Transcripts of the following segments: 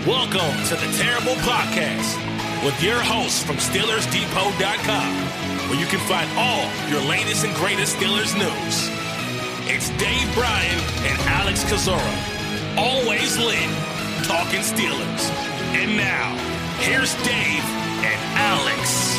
Welcome to the Terrible Podcast with your hosts from SteelersDepot.com, where you can find all your latest and greatest Steelers news. It's Dave Bryan and Alex Kozora, always lit, talking Steelers. And now, here's Dave and Alex.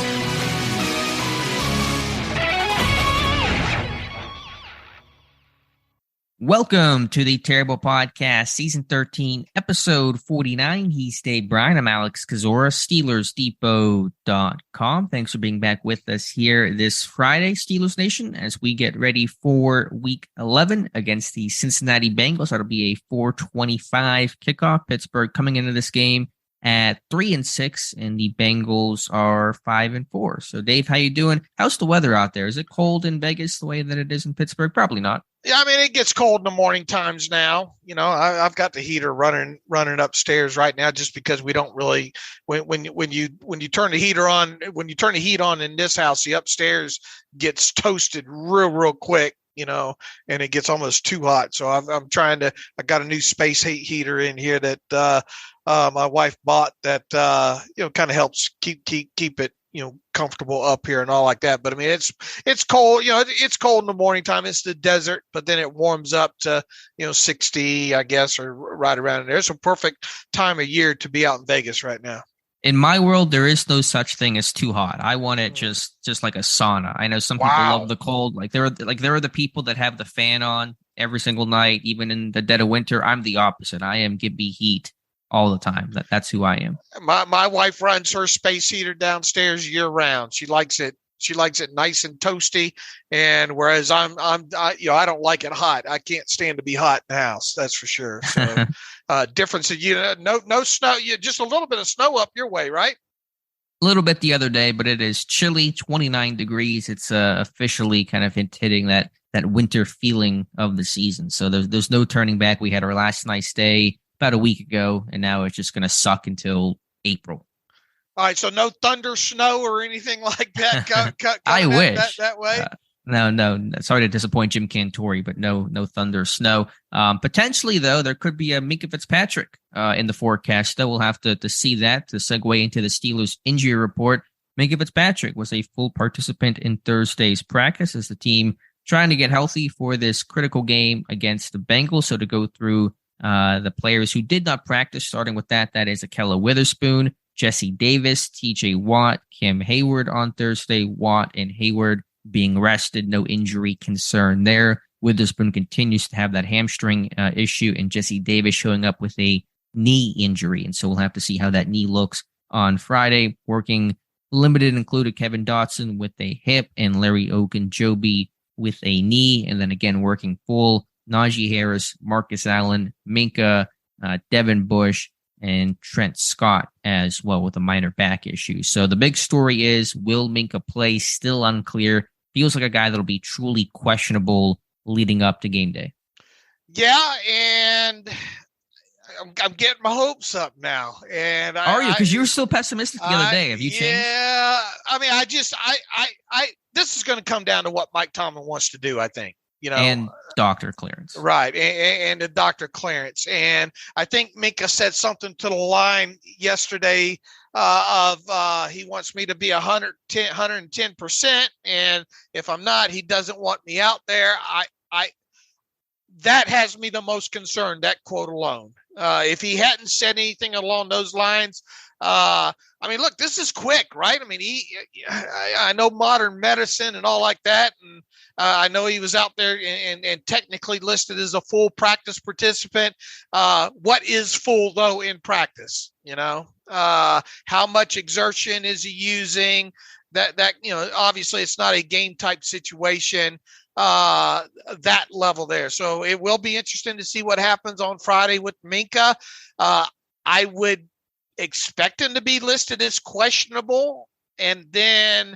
Welcome to the Terrible Podcast, Season 13, Episode 49. He's Dave Bryan. I'm Alex Kozora, SteelersDepot.com. Thanks for being back with us here this Friday, Steelers Nation, as we get ready for Week 11 against the Cincinnati Bengals. That'll be a 4:25 kickoff. Pittsburgh coming into this game at 3-6, and the Bengals are 5-4. So, Dave, how you doing? How's the weather out there? Is it cold in Vegas the way that it is in Pittsburgh? Probably not. Yeah, I mean, it gets cold in the morning times now. You know, I've got the heater running upstairs right now, just because we don't really when you turn the heater on, when you turn the heat on in this house, the upstairs gets toasted real quick, you know, and it gets almost too hot. So I got a new space heater in here that my wife bought that kind of helps keep it, comfortable up here and all like that. But I mean, it's cold, it's cold in the morning time. It's the desert, but then it warms up to, 60, I guess, or right around in there. It's a perfect time of year to be out in Vegas right now. In my world, there is no such thing as too hot. I want it just like a sauna. I know some people love the cold. There are the people that have the fan on every single night, even in the dead of winter. I'm the opposite. I am give me heat all the time. That's who I am. My wife runs her space heater downstairs year round. She likes it. She likes it nice and toasty. And whereas I don't like it hot. I can't stand to be hot in the house. That's for sure. So difference of, no snow, just a little bit of snow up your way, right? A little bit the other day, but it is chilly, 29 degrees. It's officially kind of hitting that winter feeling of the season. So there's no turning back. We had our last nice day about a week ago, and now it's just going to suck until April. All right, so no thunder, snow, or anything like that. I wish that way. No. Sorry to disappoint Jim Cantori, but no thunder, snow. Potentially, though, there could be a Minkah Fitzpatrick in the forecast. Though we'll have to see that to segue into the Steelers injury report. Minkah Fitzpatrick was a full participant in Thursday's practice as the team trying to get healthy for this critical game against the Bengals. So to go through the players who did not practice, starting with that is Akella Witherspoon, Jesse Davis, TJ Watt, Cam Hayward on Thursday. Watt and Hayward being rested, no injury concern there. Witherspoon continues to have that hamstring issue, and Jesse Davis showing up with a knee injury. And so we'll have to see how that knee looks on Friday. Working limited included Kevin Dotson with a hip and Larry Ogunjobi with a knee. And then again, working full, Najee Harris, Marcus Allen, Minkah, Devin Bush, and Trent Scott as well with a minor back issue. So the big story is, will Minkah play? Still unclear. Feels like a guy that'll be truly questionable leading up to game day. Yeah, and I'm getting my hopes up now. And are you? Because you were so pessimistic the other day. Have you changed? Yeah, I mean, this is going to come down to what Mike Tomlin wants to do, I think. And doctor clearance. Right. And the doctor clearance. And I think Minkah said something to the line yesterday of he wants me to be 110%. And if I'm not, he doesn't want me out there. That has me the most concerned, that quote alone. If he hadn't said anything along those lines, I mean, look, this is quick, right? I mean, I know modern medicine and all like that. And I know he was out there and technically listed as a full practice participant. What is full, though, in practice? How much exertion is he using? That obviously it's not a game type situation, that level there. So it will be interesting to see what happens on Friday with Minkah. I would expect him to be listed as questionable, and then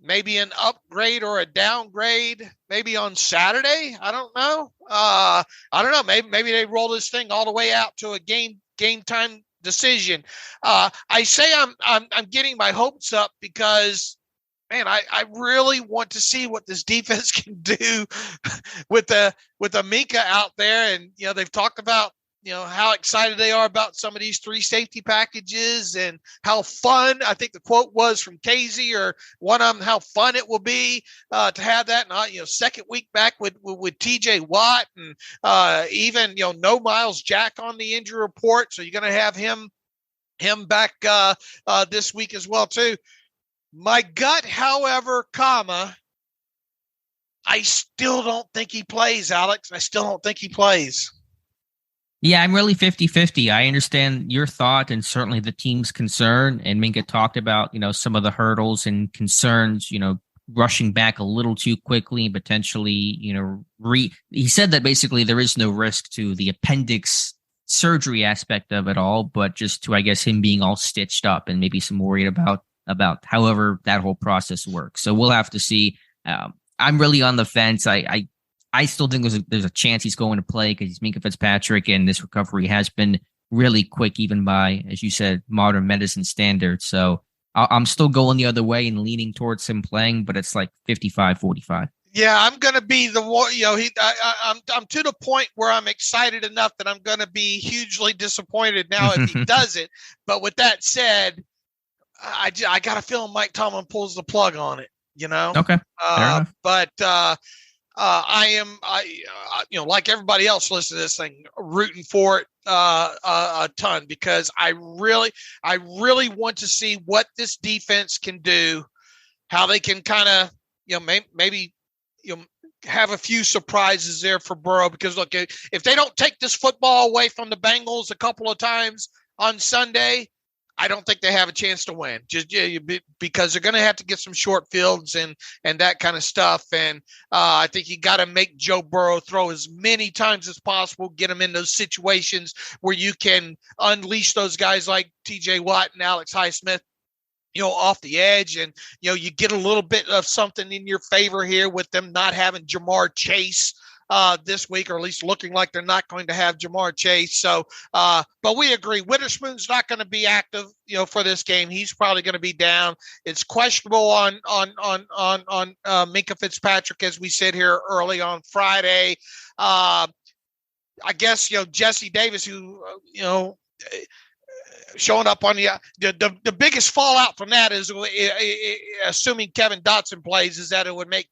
maybe an upgrade or a downgrade maybe on Saturday. I don't know. Maybe they roll this thing all the way out to a game time decision. I say I'm getting my hopes up because, man, I really want to see what this defense can do with the Minkah out there. And they've talked about how excited they are about some of these 3 safety packages and how fun, I think the quote was from Casey or one of them, how fun it will be to have that. And, second week back with TJ Watt and even, no Miles Jack on the injury report. So you're going to have him back this week as well, too. My gut, however, I still don't think he plays, Alex. I still don't think he plays. Yeah, I'm really 50-50. I understand your thought and certainly the team's concern. And Minkah talked about, some of the hurdles and concerns, rushing back a little too quickly, potentially, he said that basically there is no risk to the appendix surgery aspect of it all, but just to, I guess, him being all stitched up and maybe some worried about however that whole process works. So we'll have to see. I'm really on the fence. I still think there's a chance he's going to play because he's Minkah Fitzpatrick, and this recovery has been really quick, even by, as you said, modern medicine standards. So I'm still going the other way and leaning towards him playing, but it's like 55-45. Yeah, I'm going to be the one. I'm to the point where I'm excited enough that I'm going to be hugely disappointed now if he does it. But with that said, I got a feeling Mike Tomlin pulls the plug on it. Okay. But I am, like everybody else listening to this thing, rooting for it a ton because I really want to see what this defense can do, how they can kind of, maybe have a few surprises there for Burrow. Because look, if they don't take this football away from the Bengals a couple of times on Sunday, I don't think they have a chance to win, just because they're going to have to get some short fields and that kind of stuff. And I think you got to make Joe Burrow throw as many times as possible, get him in those situations where you can unleash those guys like TJ Watt and Alex Highsmith, off the edge. And, you get a little bit of something in your favor here with them not having Jamar Chase this week, or at least looking like they're not going to have Jamar Chase. So, but we agree, Witherspoon's not going to be active, for this game. He's probably going to be down. It's questionable on Minkah Fitzpatrick, as we said here early on Friday. I guess, Jesse Davis, who, showing up on the biggest fallout from that is, assuming Kevin Dotson plays, is that it would make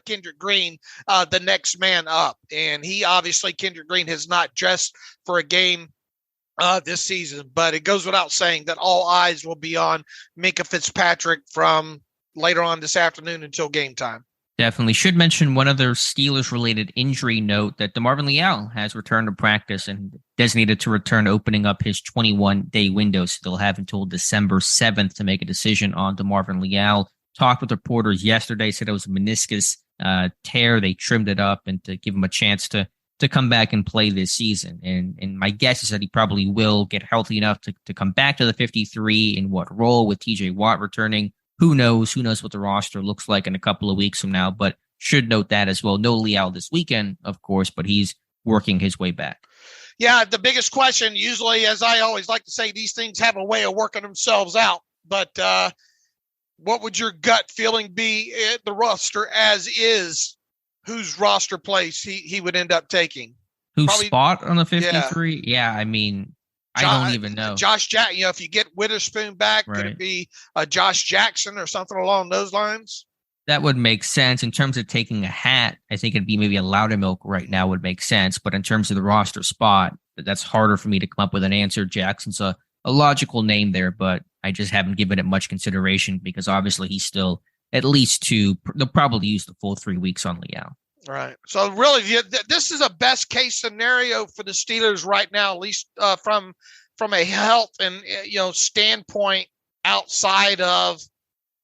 Kendrick Green the next man up. And Kendrick Green has not dressed for a game this season, but it goes without saying that all eyes will be on Minkah Fitzpatrick from later on this afternoon until game time. Definitely should mention one other Steelers-related injury note that DeMarvin Leal has returned to practice and designated to return, opening up his 21-day window. So they'll have until December 7th to make a decision on DeMarvin Leal. Talked with reporters yesterday, said it was a meniscus tear. They trimmed it up and to give him a chance to come back and play this season. And my guess is that he probably will get healthy enough to come back to the 53. In what role, with TJ Watt returning? Who knows? Who knows what the roster looks like in a couple of weeks from now, but should note that as well. No Leal this weekend, of course, but he's working his way back. Yeah, the biggest question, usually, as I always like to say, these things have a way of working themselves out. But what would your gut feeling be at the roster as is? Whose roster place he would end up taking? Whose spot on the 53? Yeah, I mean, I don't even know. Josh Jack, if you get Witherspoon back, Could it be Josh Jackson or something along those lines? That would make sense. In terms of taking a hat, I think it'd be maybe a Loudermilk right now would make sense. But in terms of the roster spot, that's harder for me to come up with an answer. Jackson's a logical name there, but I just haven't given it much consideration because obviously he's still at least two. They'll probably use the full 3 weeks on Leal. Right. So really, this is a best case scenario for the Steelers right now, at least from a health and standpoint outside of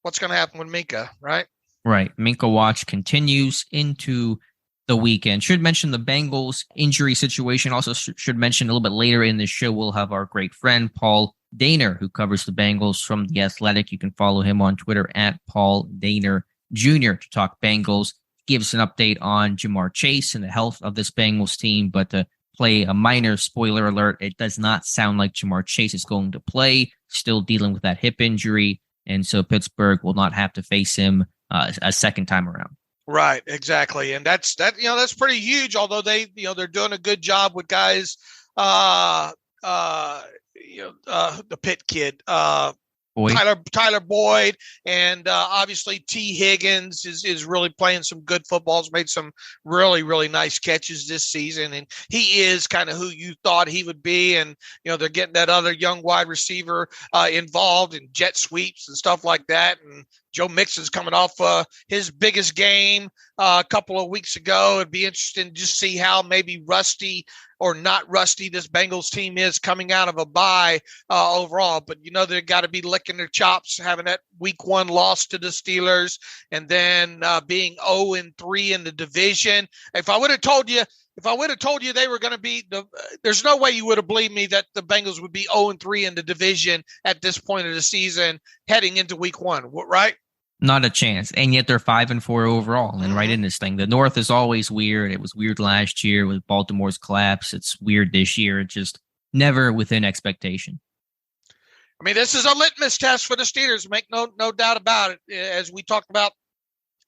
what's going to happen with Minkah, right? Right. Minkah watch continues into the weekend. Should mention the Bengals injury situation. Also should mention a little bit later in the show, we'll have our great friend Paul Dehner, who covers the Bengals from The Athletic. You can follow him on Twitter at Paul Dehner Jr. to talk Bengals. Give us an update on Jamar Chase and the health of this Bengals team. But to play a minor spoiler alert, it does not sound like Jamar Chase is going to play, still dealing with that hip injury. And so Pittsburgh will not have to face him a second time around. Right, exactly. And that's pretty huge, although they're doing a good job with guys the Pitt kid, Boyd. Tyler Boyd, and obviously T. Higgins is really playing some good footballs, made some really, really nice catches this season. And he is kind of who you thought he would be. And, they're getting that other young wide receiver involved in jet sweeps and stuff like that. And Joe Mixon's coming off his biggest game a couple of weeks ago. It'd be interesting to just see how maybe rusty or not rusty this Bengals team is coming out of a bye overall. But, they've got to be licking their chops, having that week 1 loss to the Steelers, and then being 0-3 in the division. If I would have told you they were going to be there's no way you would have believed me that the Bengals would be 0-3 in the division at this point of the season heading into week 1, right? Not a chance. And yet they're 5-4 overall and right in this thing. The North is always weird. It was weird last year with Baltimore's collapse. It's weird this year. It's just never within expectation. I mean, this is a litmus test for the Steelers. Make no doubt about it. As we talked about,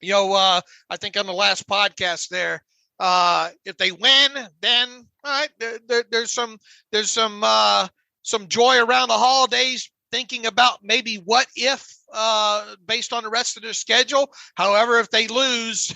I think on the last podcast there, if they win, then all right, there's some joy around the holidays, thinking about maybe what if based on the rest of their schedule. However, if they lose,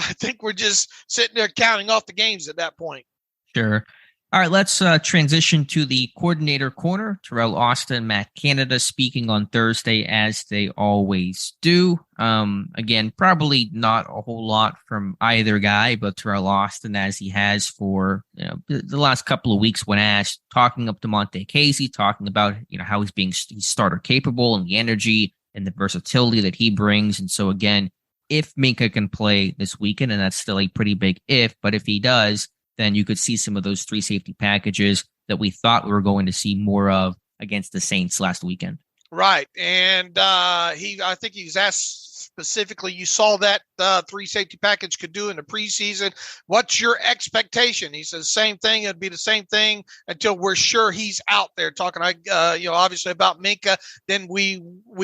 I think we're just sitting there counting off the games at that point. Sure. All right, let's transition to the coordinator corner. Teryl Austin, Matt Canada speaking on Thursday, as they always do. Again, probably not a whole lot from either guy, but Teryl Austin, as he has for the last couple of weeks when asked, talking up to Monte Casey, talking about how he's starter capable and the energy and the versatility that he brings. And so again, if Minkah can play this weekend, and that's still a pretty big if, but if he does, then you could see some of those 3 safety packages that we thought we were going to see more of against the Saints last weekend. Right. And I think he was asked specifically, you saw that 3 safety package could do in the preseason. What's your expectation? He says, same thing. It'd be the same thing until we're sure he's out there. Talking, obviously about Minkah, then we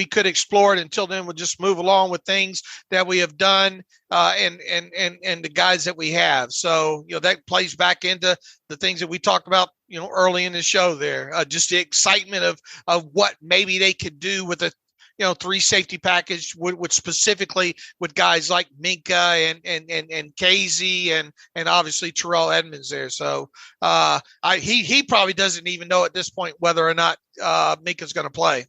could explore it. Until then, we'll just move along with things that we have done and the guys that we have. So, that plays back into the things that we talked about, early in the show there, just the excitement of what maybe they could do with a 3 safety package with specifically with guys like Minkah and Casey and obviously Terrell Edmonds there. So he probably doesn't even know at this point whether or not Minkah's going to play.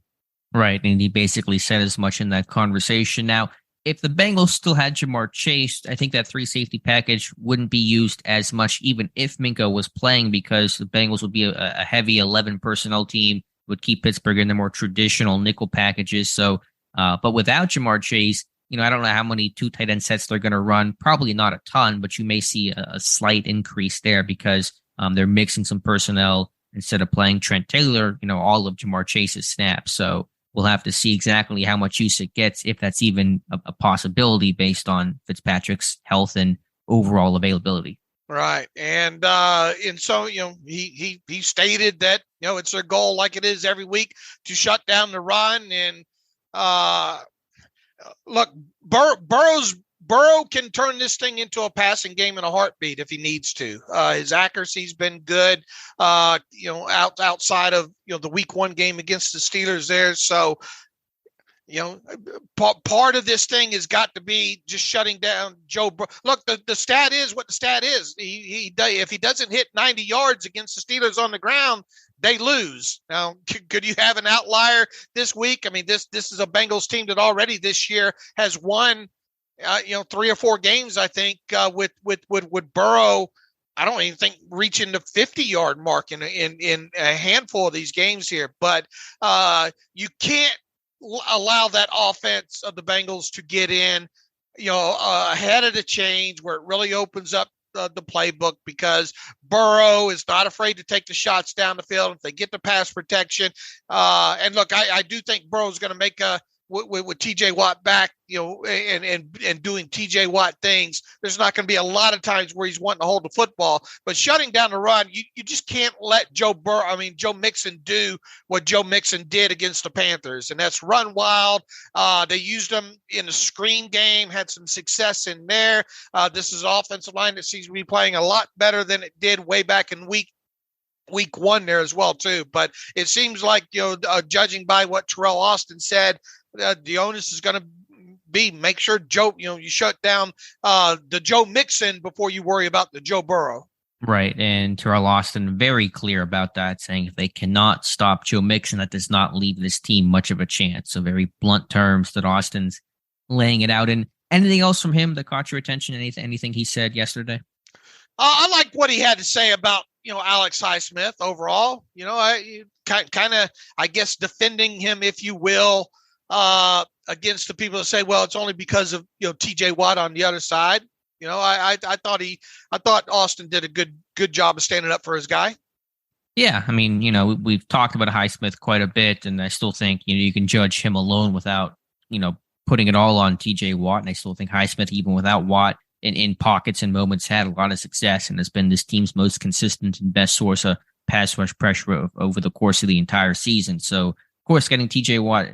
Right. And he basically said as much in that conversation. Now, if the Bengals still had Jamar Chase, I think that 3 safety package wouldn't be used as much, even if Minkah was playing, because the Bengals would be a heavy 11 personnel team, would keep Pittsburgh in the more traditional nickel packages. So, but without Jamar Chase, I don't know how many 2 tight end sets they're going to run. Probably not a ton, but you may see a slight increase there because they're mixing some personnel instead of playing Trent Taylor, all of Jamar Chase's snaps. So we'll have to see exactly how much use it gets, if that's even a possibility based on Fitzpatrick's health and overall availability. Right. And so, he stated that, it's their goal, like it is every week, to shut down the run. And look, Burrow can turn this thing into a passing game in a heartbeat if he needs to. His accuracy's been good, outside of, the week 1 game against the Steelers there. So, part of this thing has got to be just shutting down Joe Burrow. Look, the stat is what the stat is. If he doesn't hit 90 yards against the Steelers on the ground, they lose. Now, could you have an outlier this week? I mean, this is a Bengals team that already this year has won, 3 or 4 games, I think, with Burrow. I don't even think reaching the 50-yard mark in a handful of these games here. But you can't allow that offense of the Bengals to get in, ahead of the change where it really opens up the playbook, because Burrow is not afraid to take the shots down the field if they get the pass protection. And look, I do think Burrow's going to make with TJ Watt back, and doing TJ Watt things, there's not going to be a lot of times where he's wanting to hold the football, but shutting down the run, you just can't let Joe Mixon do what Joe Mixon did against the Panthers. And that's run wild. They used him in the screen game, had some success in there. This is an offensive line that seems to be playing a lot better than it did way back in week week one there as well too. But it seems like, judging by what Teryl Austin said, the onus is going to be make sure Joe, you shut down the Joe Mixon before you worry about the Joe Burrow. Right. And Teryl Austin very clear about that, saying if they cannot stop Joe Mixon, that does not leave this team much of a chance. So very blunt terms that Austin's laying it out in. Anything else from him that caught your attention? Anything he said yesterday? I like what he had to say about, Alex Highsmith overall. I kind of, I guess, defending him, if you will, against the people that say, well, it's only because of, TJ Watt on the other side. I thought Austin did a good job of standing up for his guy. Yeah. I mean, we've talked about Highsmith quite a bit, and I still think, you can judge him alone without, putting it all on TJ Watt. And I still think Highsmith, even without Watt, in pockets and moments, had a lot of success and has been this team's most consistent and best source of pass rush pressure over the course of the entire season. So, of course, getting TJ Watt,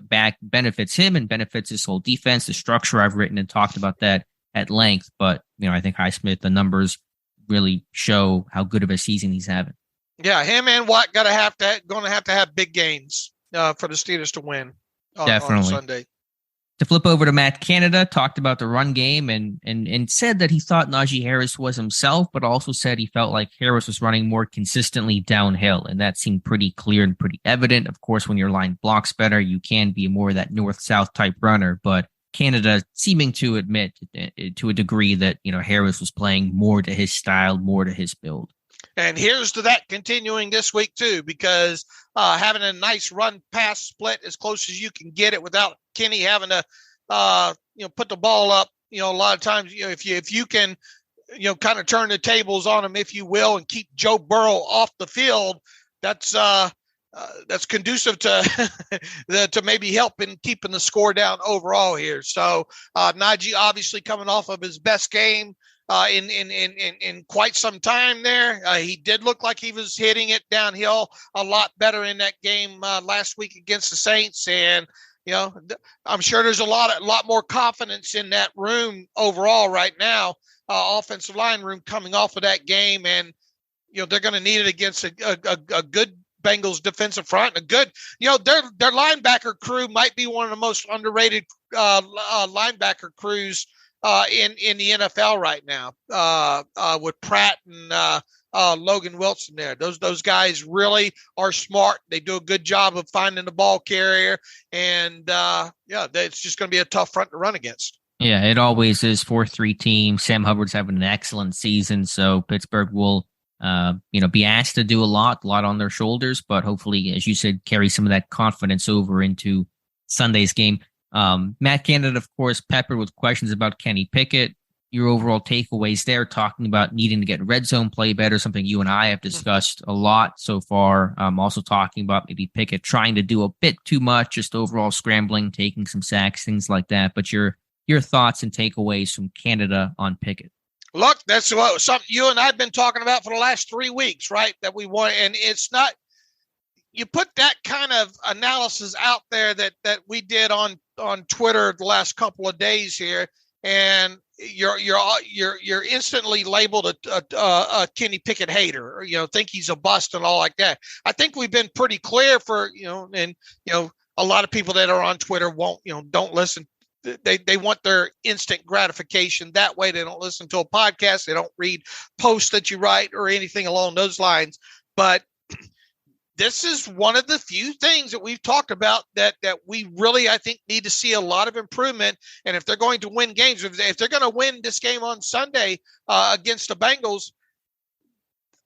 back benefits him and benefits his whole defense, the structure. I've written and talked about that at length, but I think Highsmith, the numbers really show how good of a season he's having. Yeah, him and Watt going to have to have big gains for the Steelers to win on Sunday. To flip over to Matt Canada, talked about the run game and said that he thought Najee Harris was himself, but also said he felt like Harris was running more consistently downhill, and that seemed pretty clear and pretty evident. Of course, when your line blocks better, you can be more of that north-south type runner, but Canada seeming to admit to a degree that, Harris was playing more to his style, more to his build. And here's to that continuing this week too, because having a nice run pass split as close as you can get it without Kenny having to, put the ball up, a lot of times, if you can, kind of turn the tables on him, if you will, and keep Joe Burrow off the field, that's conducive to to maybe helping keeping the score down overall here. So Najee obviously coming off of his best game in quite some time there. He did look like he was hitting it downhill a lot better in that game last week against the Saints. And, I'm sure there's a lot more confidence in that room overall right now, offensive line room coming off of that game. And, they're going to need it against a good Bengals defensive front. A good, their linebacker crew might be one of the most underrated linebacker crews in the NFL right now, with Pratt and Logan Wilson there. Those guys really are smart. They do a good job of finding the ball carrier, and it's just going to be a tough front to run against. Yeah, it always is. 4-3 team. Sam Hubbard's having an excellent season, so Pittsburgh will be asked to do a lot on their shoulders, but hopefully, as you said, carry some of that confidence over into Sunday's game. Matt Canada, of course, peppered with questions about Kenny Pickett. Your overall takeaways there, talking about needing to get red zone play better, something you and I have discussed a lot so far. Also talking about maybe Pickett trying to do a bit too much, just overall scrambling, taking some sacks, things like that. But your thoughts and takeaways from Canada on Pickett. Look, that's something you and I have been talking about for the last 3 weeks, right? That we want, and it's not. You put that kind of analysis out there that we did on Twitter the last couple of days here, and you're instantly labeled a Kenny Pickett hater, or think he's a bust and all like that. I think we've been pretty clear for a lot of people that are on Twitter don't listen. They want their instant gratification that way. They don't listen to a podcast. They don't read posts that you write or anything along those lines. But this is one of the few things that we've talked about that we really, I think, need to see a lot of improvement. And if they're going to win games, if they're going to win this game on Sunday against the Bengals,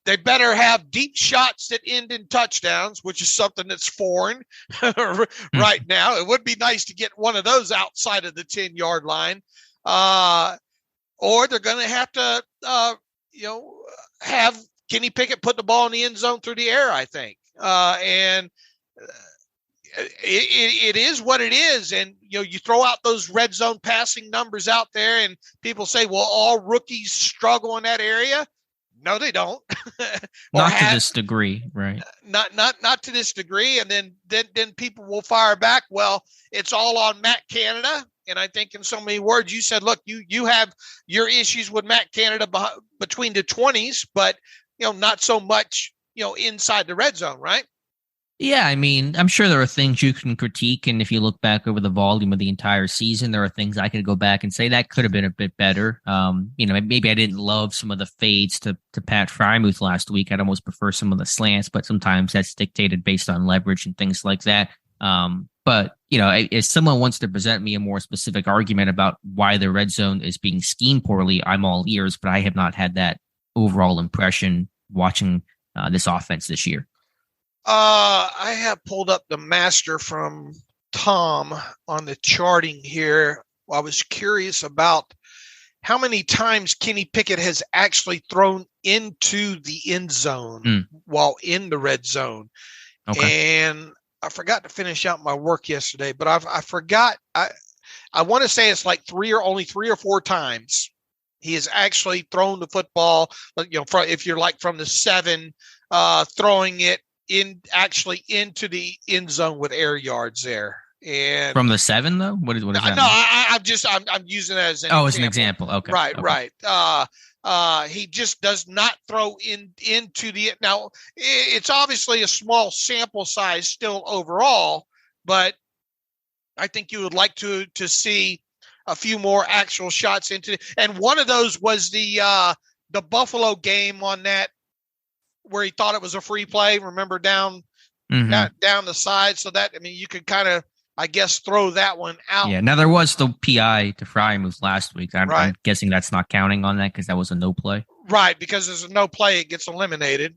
they better have deep shots that end in touchdowns, which is something that's foreign right now. It would be nice to get one of those outside of the 10-yard line. Or they're going to have to, have Kenny Pickett put the ball in the end zone through the air, I think. And it is what it is. And, you throw out those red zone passing numbers out there and people say, well, all rookies struggle in that area. No, they don't. Not to this degree, right? Not to this degree. And then people will fire back. Well, it's all on Matt Canada. And I think in so many words, you said, look, you have your issues with Matt Canada between the 20s, but, not so much, inside the red zone, right? Yeah, I mean, I'm sure there are things you can critique, and if you look back over the volume of the entire season, there are things I could go back and say that could have been a bit better. Maybe I didn't love some of the fades to Pat Frymouth last week. I'd almost prefer some of the slants, but sometimes that's dictated based on leverage and things like that. But if someone wants to present me a more specific argument about why the red zone is being schemed poorly, I'm all ears, but I have not had that overall impression watching this offense this year. I have pulled up the master from Tom on the charting here. I was curious about how many times Kenny Pickett has actually thrown into the end zone while in the red zone. Okay. And I forgot to finish out my work yesterday, but I forgot. I want to say it's like only three or four times he has actually thrown the football, if you're like from the 7, throwing it into the end zone with air yards there. And from the 7 though, what is that? No, I'm using that as an example. As an example. Okay. Right. He just does not throw into the, now it's obviously a small sample size still overall, but I think you would like to see a few more actual shots into it. And one of those was the Buffalo game on that, where he thought it was a free play, remember down the side. So that, you could kind of, I guess, throw that one out. Yeah. Now there was the PI to Frymouth last week. I'm guessing that's not counting on that because that was a no play. Right. Because there's a no play, it gets eliminated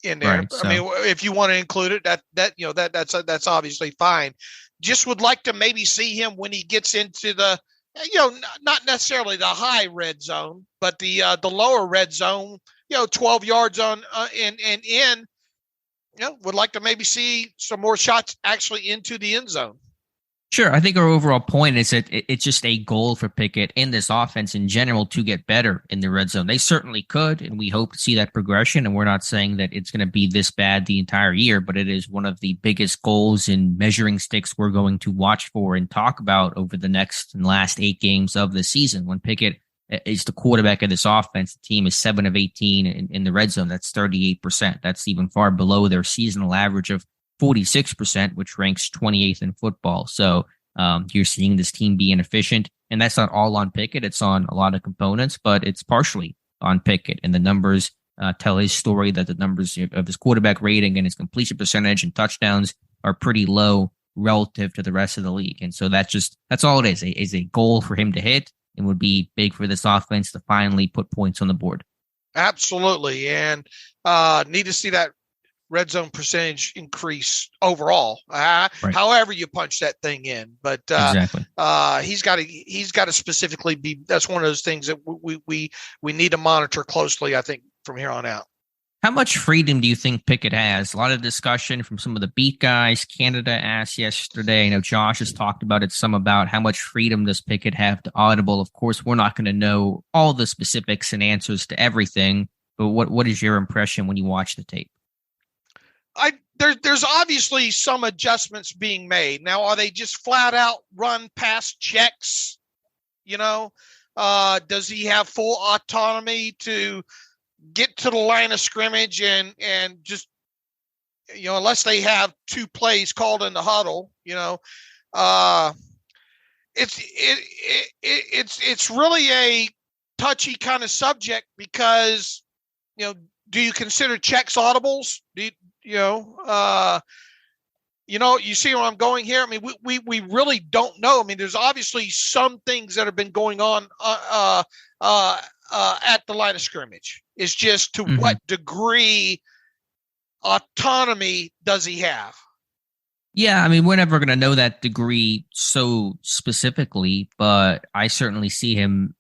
in there. Right, so. If you want to include it, that's obviously fine. Just would like to maybe see him when he gets into the, not necessarily the high red zone, but the lower red zone, 12 yards on and in, would like to maybe see some more shots actually into the end zone. Sure. I think our overall point is that it's just a goal for Pickett and this offense in general to get better in the red zone. They certainly could, and we hope to see that progression. And we're not saying that it's going to be this bad the entire year, but it is one of the biggest goals and measuring sticks we're going to watch for and talk about over the next and last 8 games of the season. When Pickett is the quarterback of this offense, the team is 7 of 18 in the red zone. That's 38%. That's even far below their seasonal average of 46%, which ranks 28th in football. So you're seeing this team be inefficient, and that's not all on Pickett. It's on a lot of components, but it's partially on Pickett. And the numbers tell his story that the numbers of his quarterback rating and his completion percentage and touchdowns are pretty low relative to the rest of the league. And so that's all it is a goal for him to hit, and would be big for this offense to finally put points on the board. Absolutely. And need to see that red zone percentage increase overall, right. However you punch that thing in. But exactly. He's got to specifically be, that's one of those things that we need to monitor closely, I think, from here on out. How much freedom do you think Pickett has? A lot of discussion from some of the beat guys. Canada asked yesterday. I know Josh has talked about it some, about how much freedom does Pickett have to audible. Of course, we're not going to know all the specifics and answers to everything, but what is your impression when you watch the tape? There's obviously some adjustments being made. Now, are they just flat out run past checks? Does he have full autonomy to get to the line of scrimmage and just, unless they have 2 plays called in the huddle, it's really a touchy kind of subject because, do you consider checks audibles? You see where I'm going here? We really don't know. There's obviously some things that have been going on at the line of scrimmage. It's just to what degree autonomy does he have? Yeah, we're never going to know that degree so specifically, but I certainly see him,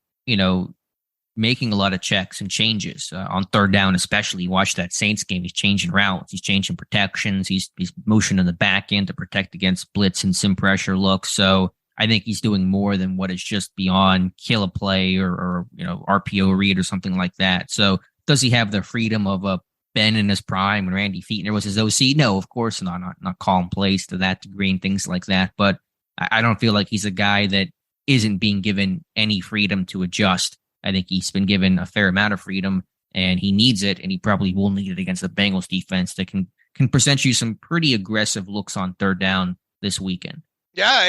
making a lot of checks and changes on third down, especially. You watch that Saints game, he's changing routes, he's changing protections, he's motioning the back end to protect against blitz and sim pressure looks. So I think he's doing more than what is just beyond kill a play or RPO read or something like that. So does he have the freedom of a Ben in his prime when Randy Fichtner was his OC? No, of course not calling plays to that degree and things like that. But I don't feel like he's a guy that isn't being given any freedom to adjust. I think he's been given a fair amount of freedom, and he needs it, and he probably will need it against the Bengals defense that can present you some pretty aggressive looks on third down this weekend. Yeah,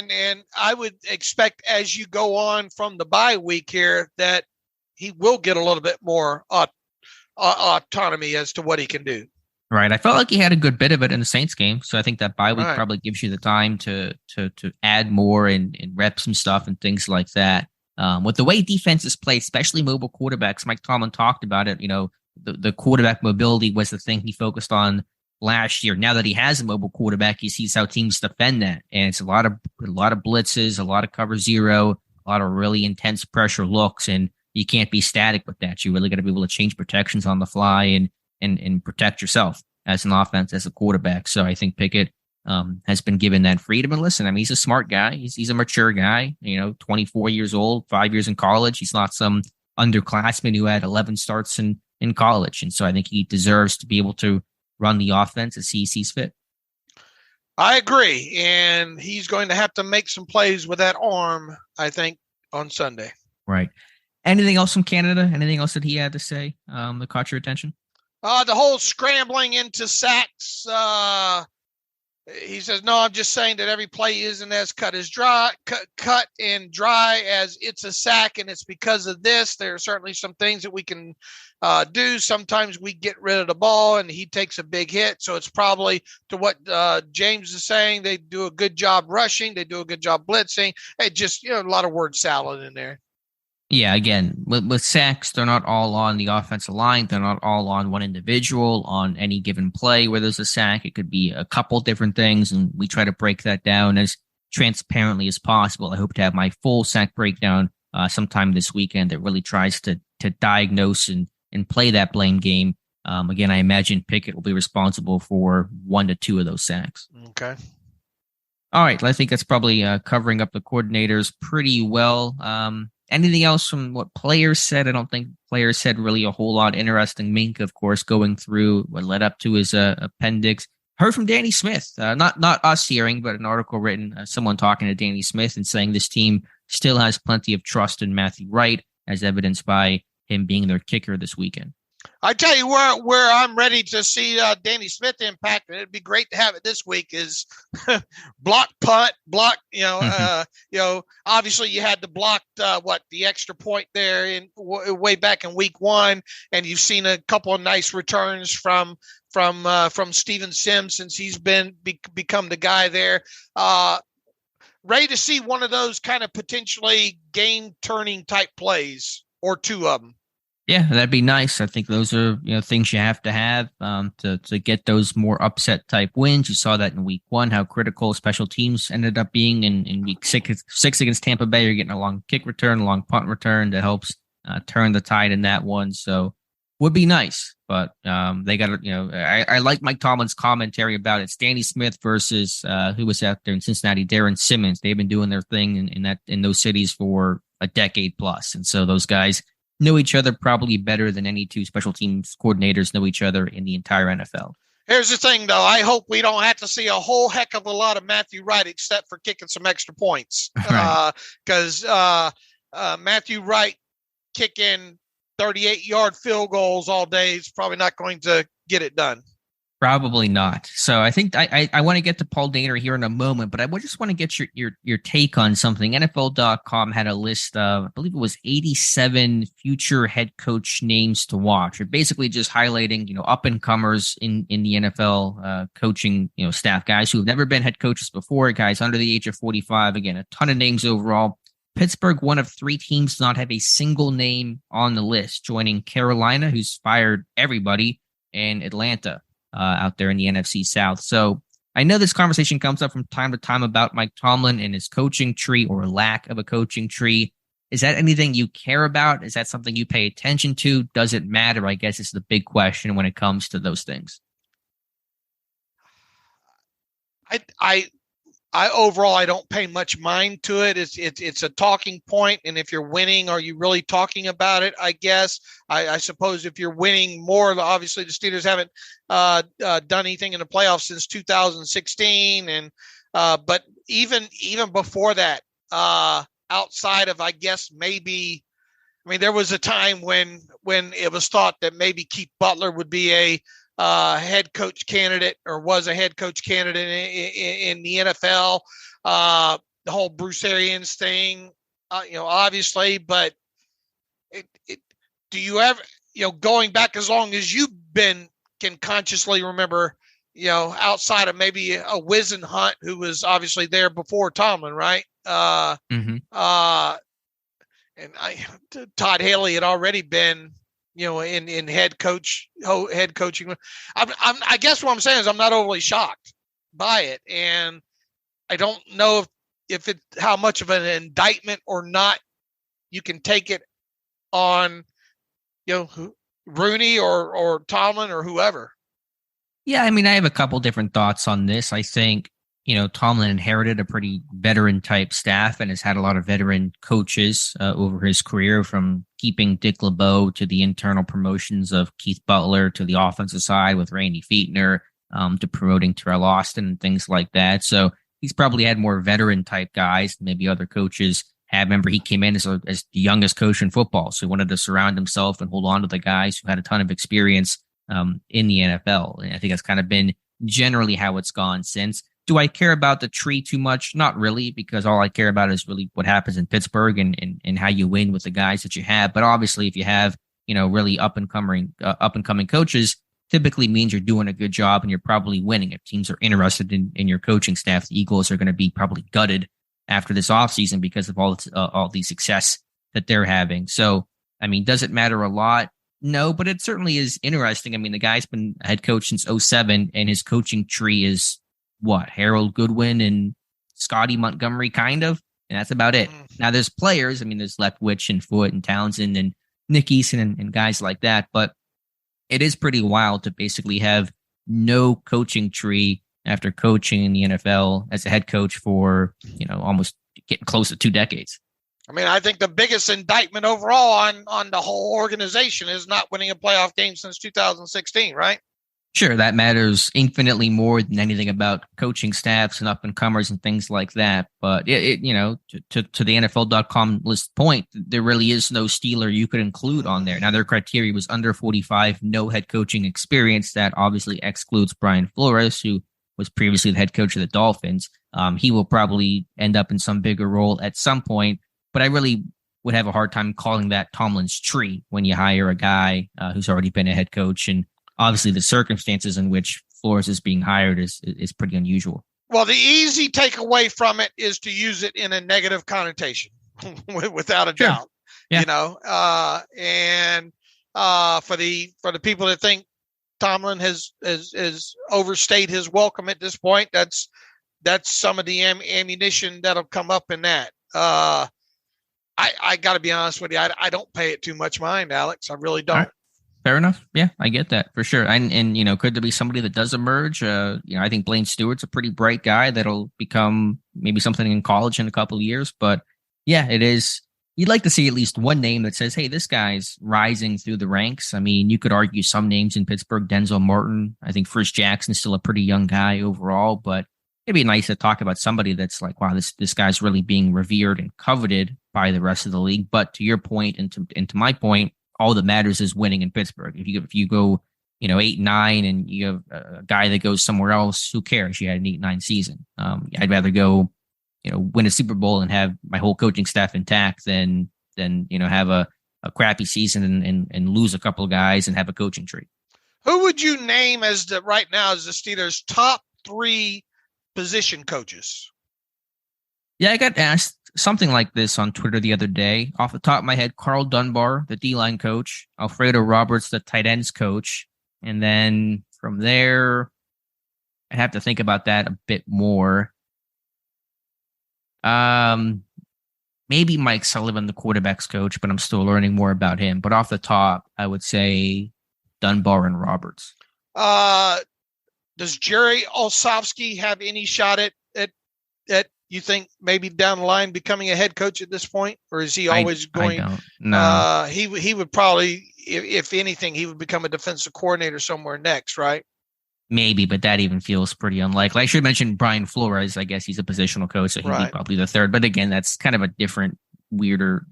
and I would expect as you go on from the bye week here that he will get a little bit more autonomy as to what he can do. Right. I felt like he had a good bit of it in the Saints game. So I think that bye week probably gives you the time to add more and rep some stuff and things like that. With the way defenses play, especially mobile quarterbacks, Mike Tomlin talked about it. The quarterback mobility was the thing he focused on last year. Now that he has a mobile quarterback, he sees how teams defend that. And it's a lot of blitzes, a lot of cover zero, a lot of really intense pressure looks. And you can't be static with that. You really got to be able to change protections on the fly and protect yourself as an offense, as a quarterback. So I think Pickett has been given that freedom. And listen, I mean, he's a smart guy. He's a mature guy, 24 years old, 5 years in college. He's not some underclassman who had 11 starts in college. And so I think he deserves to be able to run the offense as he sees fit. I agree. And he's going to have to make some plays with that arm, I think, on Sunday. Right. Anything else from Canada? Anything else that he had to say that caught your attention? The whole scrambling into sacks. He says, no, I'm just saying that every play isn't as cut and dry as it's a sack, and it's because of this. There are certainly some things that we can do. Sometimes we get rid of the ball, and he takes a big hit. So it's probably to what James is saying. They do a good job rushing. They do a good job blitzing. It just, a lot of word salad in there. Yeah, again, with sacks, they're not all on the offensive line. They're not all on one individual on any given play where there's a sack. It could be a couple different things, and we try to break that down as transparently as possible. I hope to have my full sack breakdown sometime this weekend that really tries to diagnose and play that blame game. Again, I imagine Pickett will be responsible for 1 to 2 of those sacks. Okay. All right, I think that's probably covering up the coordinators pretty well. Anything else from what players said? I don't think players said really a whole lot interesting. Minkah, of course, going through what led up to his appendix. Heard from Danny Smith, not us hearing, but an article written, someone talking to Danny Smith and saying this team still has plenty of trust in Matthew Wright, as evidenced by him being their kicker this weekend. I tell you where I'm ready to see Danny Smith impact, and it'd be great to have it this week, is block punt, block. Obviously you had the blocked the extra point there in way back in week 1, and you've seen a couple of nice returns from Steven Sims since he's become the guy there. Ready to see one of those kind of potentially game turning type plays, or 2 of them. Yeah, that'd be nice. I think those are things you have to have to get those more upset type wins. You saw that in week 1, how critical special teams ended up being in week 6 against Tampa Bay. You're getting a long kick return, a long punt return that helps turn the tide in that one. So would be nice, but they got to. I like Mike Tomlin's commentary about it. It's Danny Smith versus who was out there in Cincinnati, Darren Simmons. They've been doing their thing in those cities for a decade plus, and so those guys know each other probably better than any 2 special teams coordinators know each other in the entire NFL. Here's the thing, though. I hope we don't have to see a whole heck of a lot of Matthew Wright, except for kicking some extra points. Because Matthew Wright kicking 38-yard field goals all day is probably not going to get it done. Probably not. So I think I want to get to Paul Dehner here in a moment, but I just want to get your take on something. NFL.com had a list of, I believe it was 87 future head coach names to watch. Or basically just highlighting, up and comers in the NFL coaching, staff, guys who have never been head coaches before, guys under the age of 45. Again, a ton of names overall. Pittsburgh, one of 3 teams to not have a single name on the list, joining Carolina, who's fired everybody, and Atlanta. Out there in the NFC South. So I know this conversation comes up from time to time about Mike Tomlin and his coaching tree or lack of a coaching tree. Is that anything you care about? Is that something you pay attention to? Does it matter? I guess it's the big question when it comes to those things. I overall, I don't pay much mind to it. It's a talking point, and if you're winning, are you really talking about it? I guess I suppose if you're winning more, obviously the Steelers haven't done anything in the playoffs since 2016, and but even before that, outside of I guess maybe I mean, there was a time when it was thought that maybe Keith Butler would be a head coach candidate, or was a head coach candidate in the NFL. The whole Bruce Arians thing, obviously, but do you ever, going back as long as you've been, can consciously remember, outside of maybe a Wizen Hunt, who was obviously there before Tomlin, right? And Todd Haley had already been, in head coaching. I guess what I'm saying is I'm not overly shocked by it, and I don't know if it how much of an indictment or not you can take it on, Rooney or Tomlin or whoever. Yeah, I mean, I have a couple different thoughts on this. I think, Tomlin inherited a pretty veteran type staff and has had a lot of veteran coaches over his career, from keeping Dick LeBeau to the internal promotions of Keith Butler to the offensive side with Randy Fichtner, to promoting Teryl Austin and things like that. So he's probably had more veteran type guys than maybe other coaches have. Remember, he came in as the youngest coach in football, so he wanted to surround himself and hold on to the guys who had a ton of experience in the NFL. And I think that's kind of been generally how it's gone since. Do I care about the tree too much? Not really, because all I care about is really what happens in Pittsburgh and how you win with the guys that you have. But obviously, if you have, really up and coming coaches, typically means you're doing a good job and you're probably winning. If teams are interested in your coaching staff, the Eagles are going to be probably gutted after this offseason because of all the success that they're having. So, I mean, does it matter a lot? No, but it certainly is interesting. I mean, the guy's been head coach since 2007, and his coaching tree is what? Harold Goodwin and Scotty Montgomery, kind of, and that's about it. Now, there's players. I mean, there's Leftwich and Foote and Townsend and Nick Eason and guys like that, but it is pretty wild to basically have no coaching tree after coaching in the NFL as a head coach for, almost getting close to 2 decades. I mean, I think the biggest indictment overall on the whole organization is not winning a playoff game since 2016, right? Sure, that matters infinitely more than anything about coaching staffs and up-and-comers and things like that. But, to the NFL.com list point, there really is no Steeler you could include on there. Now, their criteria was under 45, no head coaching experience. That obviously excludes Brian Flores, who was previously the head coach of the Dolphins. He will probably end up in some bigger role at some point, but I really would have a hard time calling that Tomlin's tree when you hire a guy who's already been a head coach. And obviously the circumstances in which Flores is being hired is pretty unusual. Well, the easy takeaway from it is to use it in a negative connotation, without a doubt. Yeah. And for the people that think Tomlin has overstayed his welcome at this point, that's some of the ammunition that'll come up in that. I got to be honest with you, I don't pay it too much mind, Alex. I really don't. Right. Fair enough. Yeah, I get that for sure. And could there be somebody that does emerge? I think Blaine Stewart's a pretty bright guy that'll become maybe something in college in a couple of years. But yeah, it is. You'd like to see at least one name that says, hey, this guy's rising through the ranks. I mean, you could argue some names in Pittsburgh, Denzel Martin. I think Frisch Jackson's still a pretty young guy overall, but it'd be nice to talk about somebody that's like, wow, this guy's really being revered and coveted by the rest of the league. But to your point and to my point, all that matters is winning in Pittsburgh. If you go, 8-9 and you have a guy that goes somewhere else, who cares? You had an 8-9 season. I'd rather go, win a Super Bowl and have my whole coaching staff intact than have a crappy season and lose a couple of guys and have a coaching tree. Who would you name right now as the Steelers' top 3 position coaches? Yeah, I got asked something like this on Twitter the other day. Off the top of my head, Carl Dunbar, the D-line coach, Alfredo Roberts, the tight ends coach. And then from there, I'd have to think about that a bit more. Maybe Mike Sullivan, the quarterback's coach, but I'm still learning more about him. But off the top, I would say Dunbar and Roberts. Does Jerry Olszewski have any shot at you think maybe down the line becoming a head coach at this point, or is he always going? I don't. No. He would probably, if anything, he would become a defensive coordinator somewhere next, right? Maybe, but that even feels pretty unlikely. I should mention Brian Flores. I guess he's a positional coach, so he'd be probably the third. But again, that's kind of a different, weirder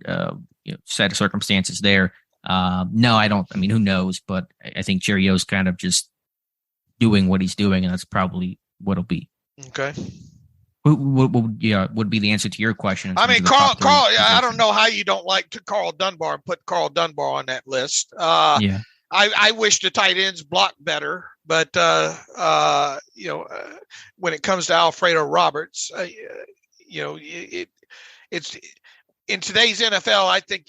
set of circumstances there. No, I don't. I mean, who knows? But I think Jerry O's kind of just doing what he's doing, and that's probably what it'll be. Okay. What would be the answer to your question? I mean, Carl, I don't know how you don't like Carl Dunbar and put Carl Dunbar on that list. Yeah. I wish the tight ends block better, but when it comes to Alfredo Roberts, it's in today's NFL. I think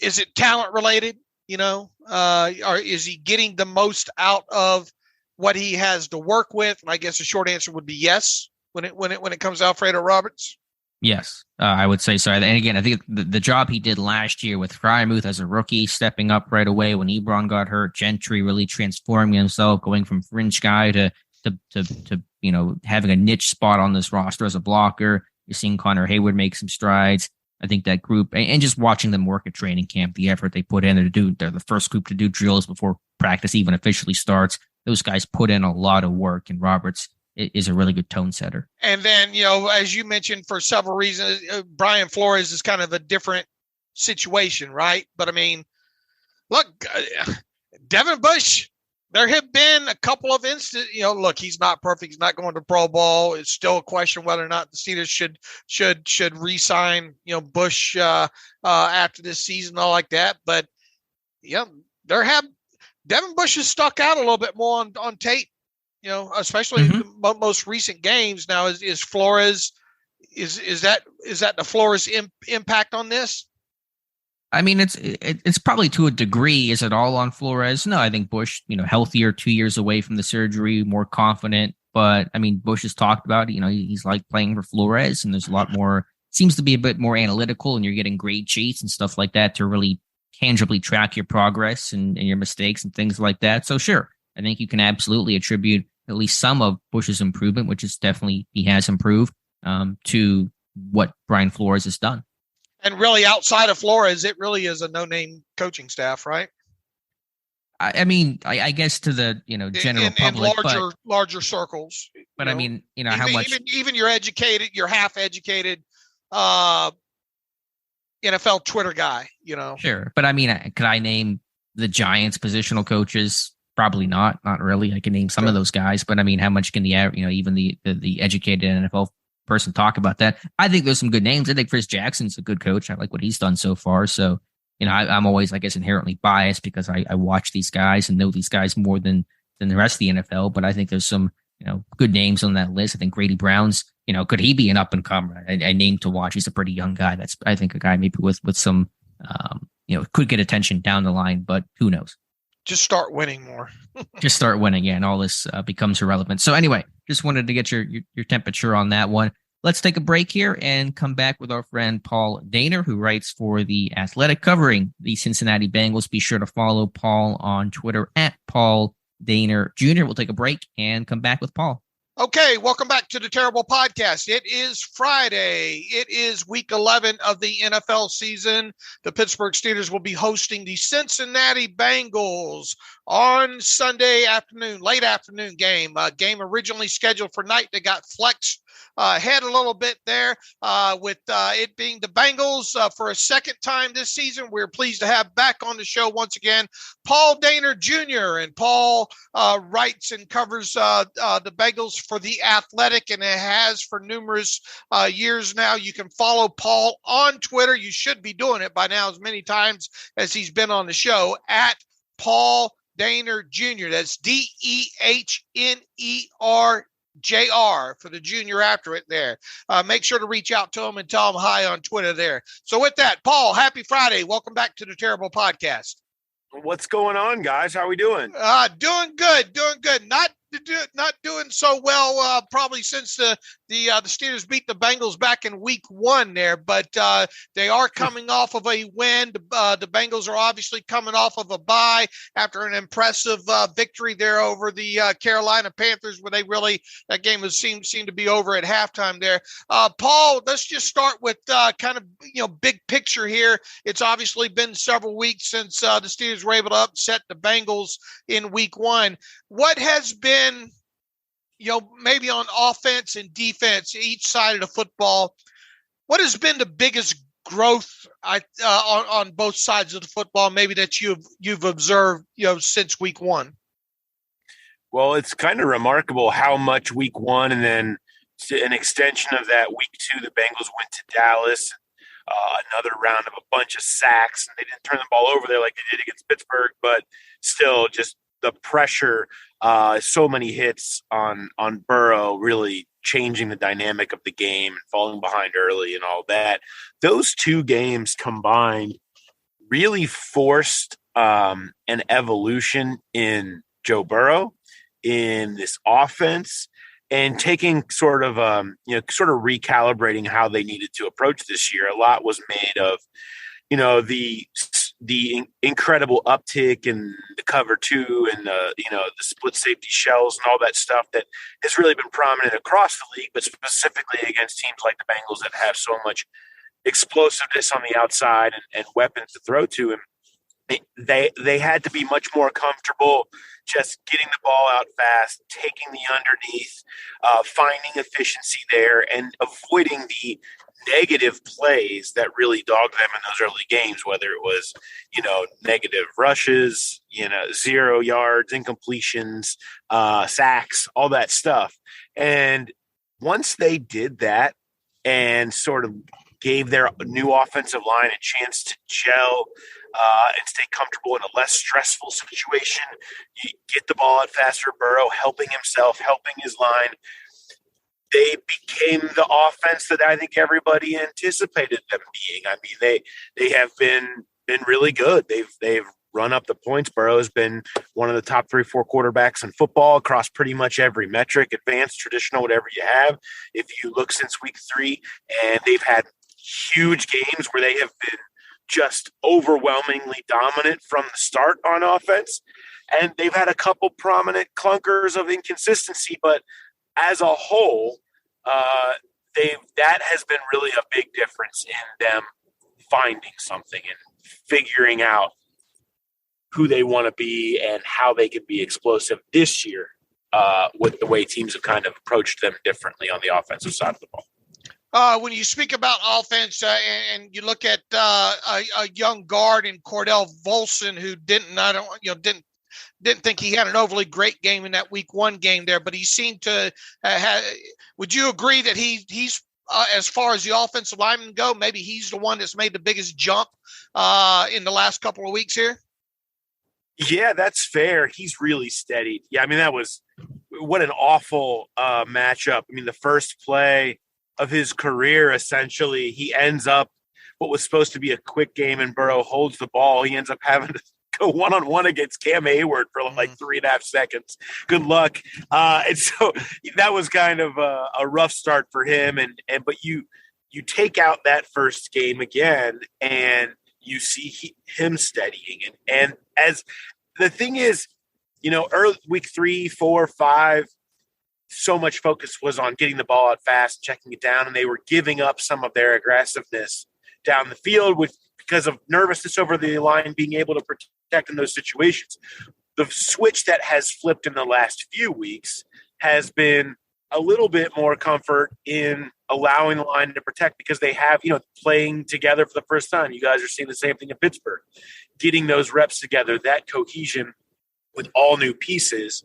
is it talent related? Or is he getting the most out of what he has to work with? And I guess the short answer would be yes. When it comes to Alfredo Roberts. Yes, I would say so. And again, I think the job he did last year with Fryermuth as a rookie, stepping up right away when Ebron got hurt, Gentry really transforming himself, going from fringe guy to having a niche spot on this roster as a blocker. You're seeing Connor Hayward make some strides. I think that group, and just watching them work at training camp, the effort they put in, they're the first group to do drills before practice even officially starts. Those guys put in a lot of work, and Roberts is a really good tone setter. And then, as you mentioned, for several reasons, Brian Flores is kind of a different situation, right? But I mean, look, Devin Bush, there have been a couple of instances, look, he's not perfect. He's not going to Pro Bowl. It's still a question whether or not the Steelers should re-sign, Bush after this season, all like that. But yeah, Devin Bush has stuck out a little bit more on tape. Especially the most recent games. Now, is Flores, is that the Flores impact on this? I mean, it's probably to a degree. Is it all on Flores? No, I think Bush, healthier, 2 years away from the surgery, more confident. But I mean, Bush has talked about, he's like playing for Flores, and there's a lot more. Seems to be a bit more analytical, and you're getting grade sheets and stuff like that to really tangibly track your progress and your mistakes and things like that. So sure, I think you can absolutely attribute at least some of Bush's improvement, which is definitely he has improved, to what Brian Flores has done. And really, outside of Flores, it really is a no-name coaching staff, right? I mean, I guess to the general public, in larger circles. But I mean, how much even your half-educated NFL Twitter guy, Sure, but I mean, could I name the Giants' positional coaches? Probably not really. I can name some of those guys, but I mean, how much can even the educated NFL person talk about that? I think there's some good names. I think Chris Jackson's a good coach. I like what he's done so far. So, I'm always, I guess, inherently biased because I watch these guys and know these guys more than the rest of the NFL. But I think there's some, good names on that list. I think Grady Brown's, could he be an up and comer? I named to watch. He's a pretty young guy. That's, I think, a guy maybe with some, could get attention down the line, but who knows? Just start winning more. Just start winning, and all this becomes irrelevant. So anyway, just wanted to get your temperature on that one. Let's take a break here and come back with our friend Paul Dehner, who writes for The Athletic, covering the Cincinnati Bengals. Be sure to follow Paul on Twitter at Paul Dehner Jr. We'll take a break and come back with Paul. Okay, welcome back to the Terrible Podcast. It is Friday. It is week 11 of the NFL season. The Pittsburgh Steelers will be hosting the Cincinnati Bengals on Sunday afternoon, late afternoon game. Game originally scheduled for night that got flexed ahead a little bit there with it being the Bengals for a second time this season. We're pleased to have back on the show once again Paul Dehner Jr. And Paul writes and covers the Bengals for The Athletic, and it has for numerous years now. You can follow Paul on Twitter. You should be doing it by now as many times as he's been on the show at Paul Dehner Jr. That's DEHNER for the junior after it there. Make sure to reach out to him and tell him hi on Twitter there. So with that, Paul, happy Friday. Welcome back to the Terrible Podcast. What's going on, guys? How are we doing? Doing good. Not doing so well probably since the Steelers beat the Bengals back in week 1 there, but they are coming off of a win. The Bengals are obviously coming off of a bye after an impressive victory there over the Carolina Panthers, where that game seemed to be over at halftime there. Paul, let's just start with kind of big picture here. It's obviously been several weeks since the Steelers were able to upset the Bengals in week 1. What has been, maybe on offense and defense, each side of the football, what has been the biggest growth on both sides of the football, maybe that you've observed, since week one? Well, it's kind of remarkable how much week one and then an extension of that week two, the Bengals went to Dallas, another round of a bunch of sacks, and they didn't turn the ball over there like they did against Pittsburgh, but still just the pressure, so many hits on Burrow, really changing the dynamic of the game and falling behind early and all that. Those two games combined really forced an evolution in Joe Burrow, in this offense, and taking sort of recalibrating how they needed to approach this year. A lot was made of, the incredible uptick in the cover two and the split safety shells and all that stuff that has really been prominent across the league, but specifically against teams like the Bengals that have so much explosiveness on the outside and weapons to throw to him. They had to be much more comfortable just getting the ball out fast, taking the underneath, finding efficiency there, and avoiding the negative plays that really dogged them in those early games, whether it was, negative rushes, 0 yards, incompletions, sacks, all that stuff. And once they did that and sort of gave their new offensive line a chance to gel and stay comfortable in a less stressful situation, you get the ball out faster, Burrow helping himself, helping his line, they became the offense that I think everybody anticipated them being. I mean, they have been really good. They've run up the points. Burrow has been one of the top 3-4 quarterbacks in football across pretty much every metric, advanced, traditional, whatever you have. If you look since week 3, and they've had huge games where they have been just overwhelmingly dominant from the start on offense. And they've had a couple prominent clunkers of inconsistency, but as a whole, that has been really a big difference in them finding something and figuring out who they want to be and how they can be explosive this year with the way teams have kind of approached them differently on the offensive side of the ball. When you speak about offense and you look at a young guard in Cordell Volson, who didn't think he had an overly great game in that week 1 game there, but he seemed to would you agree that he's as far as the offensive linemen go, maybe he's the one that's made the biggest jump in the last couple of weeks here? Yeah, that's fair. He's really steadied. Yeah, I mean, what an awful matchup. I mean, the first play of his career, essentially, he ends up what was supposed to be a quick game, and Burrow holds the ball. He ends up having to go one-on-one against Cam Hayward for like 3.5 seconds. Good luck. And so that was kind of a rough start for him. But you take out that first game again, and you see him steadying it. And as the thing is, early week 3, 4, 5, so much focus was on getting the ball out fast, checking it down, and they were giving up some of their aggressiveness down the field because of nervousness over the line, being able to protect in those situations. The switch that has flipped in the last few weeks has been a little bit more comfort in allowing the line to protect because they have, playing together for the first time. You guys are seeing the same thing in Pittsburgh, getting those reps together, that cohesion with all new pieces.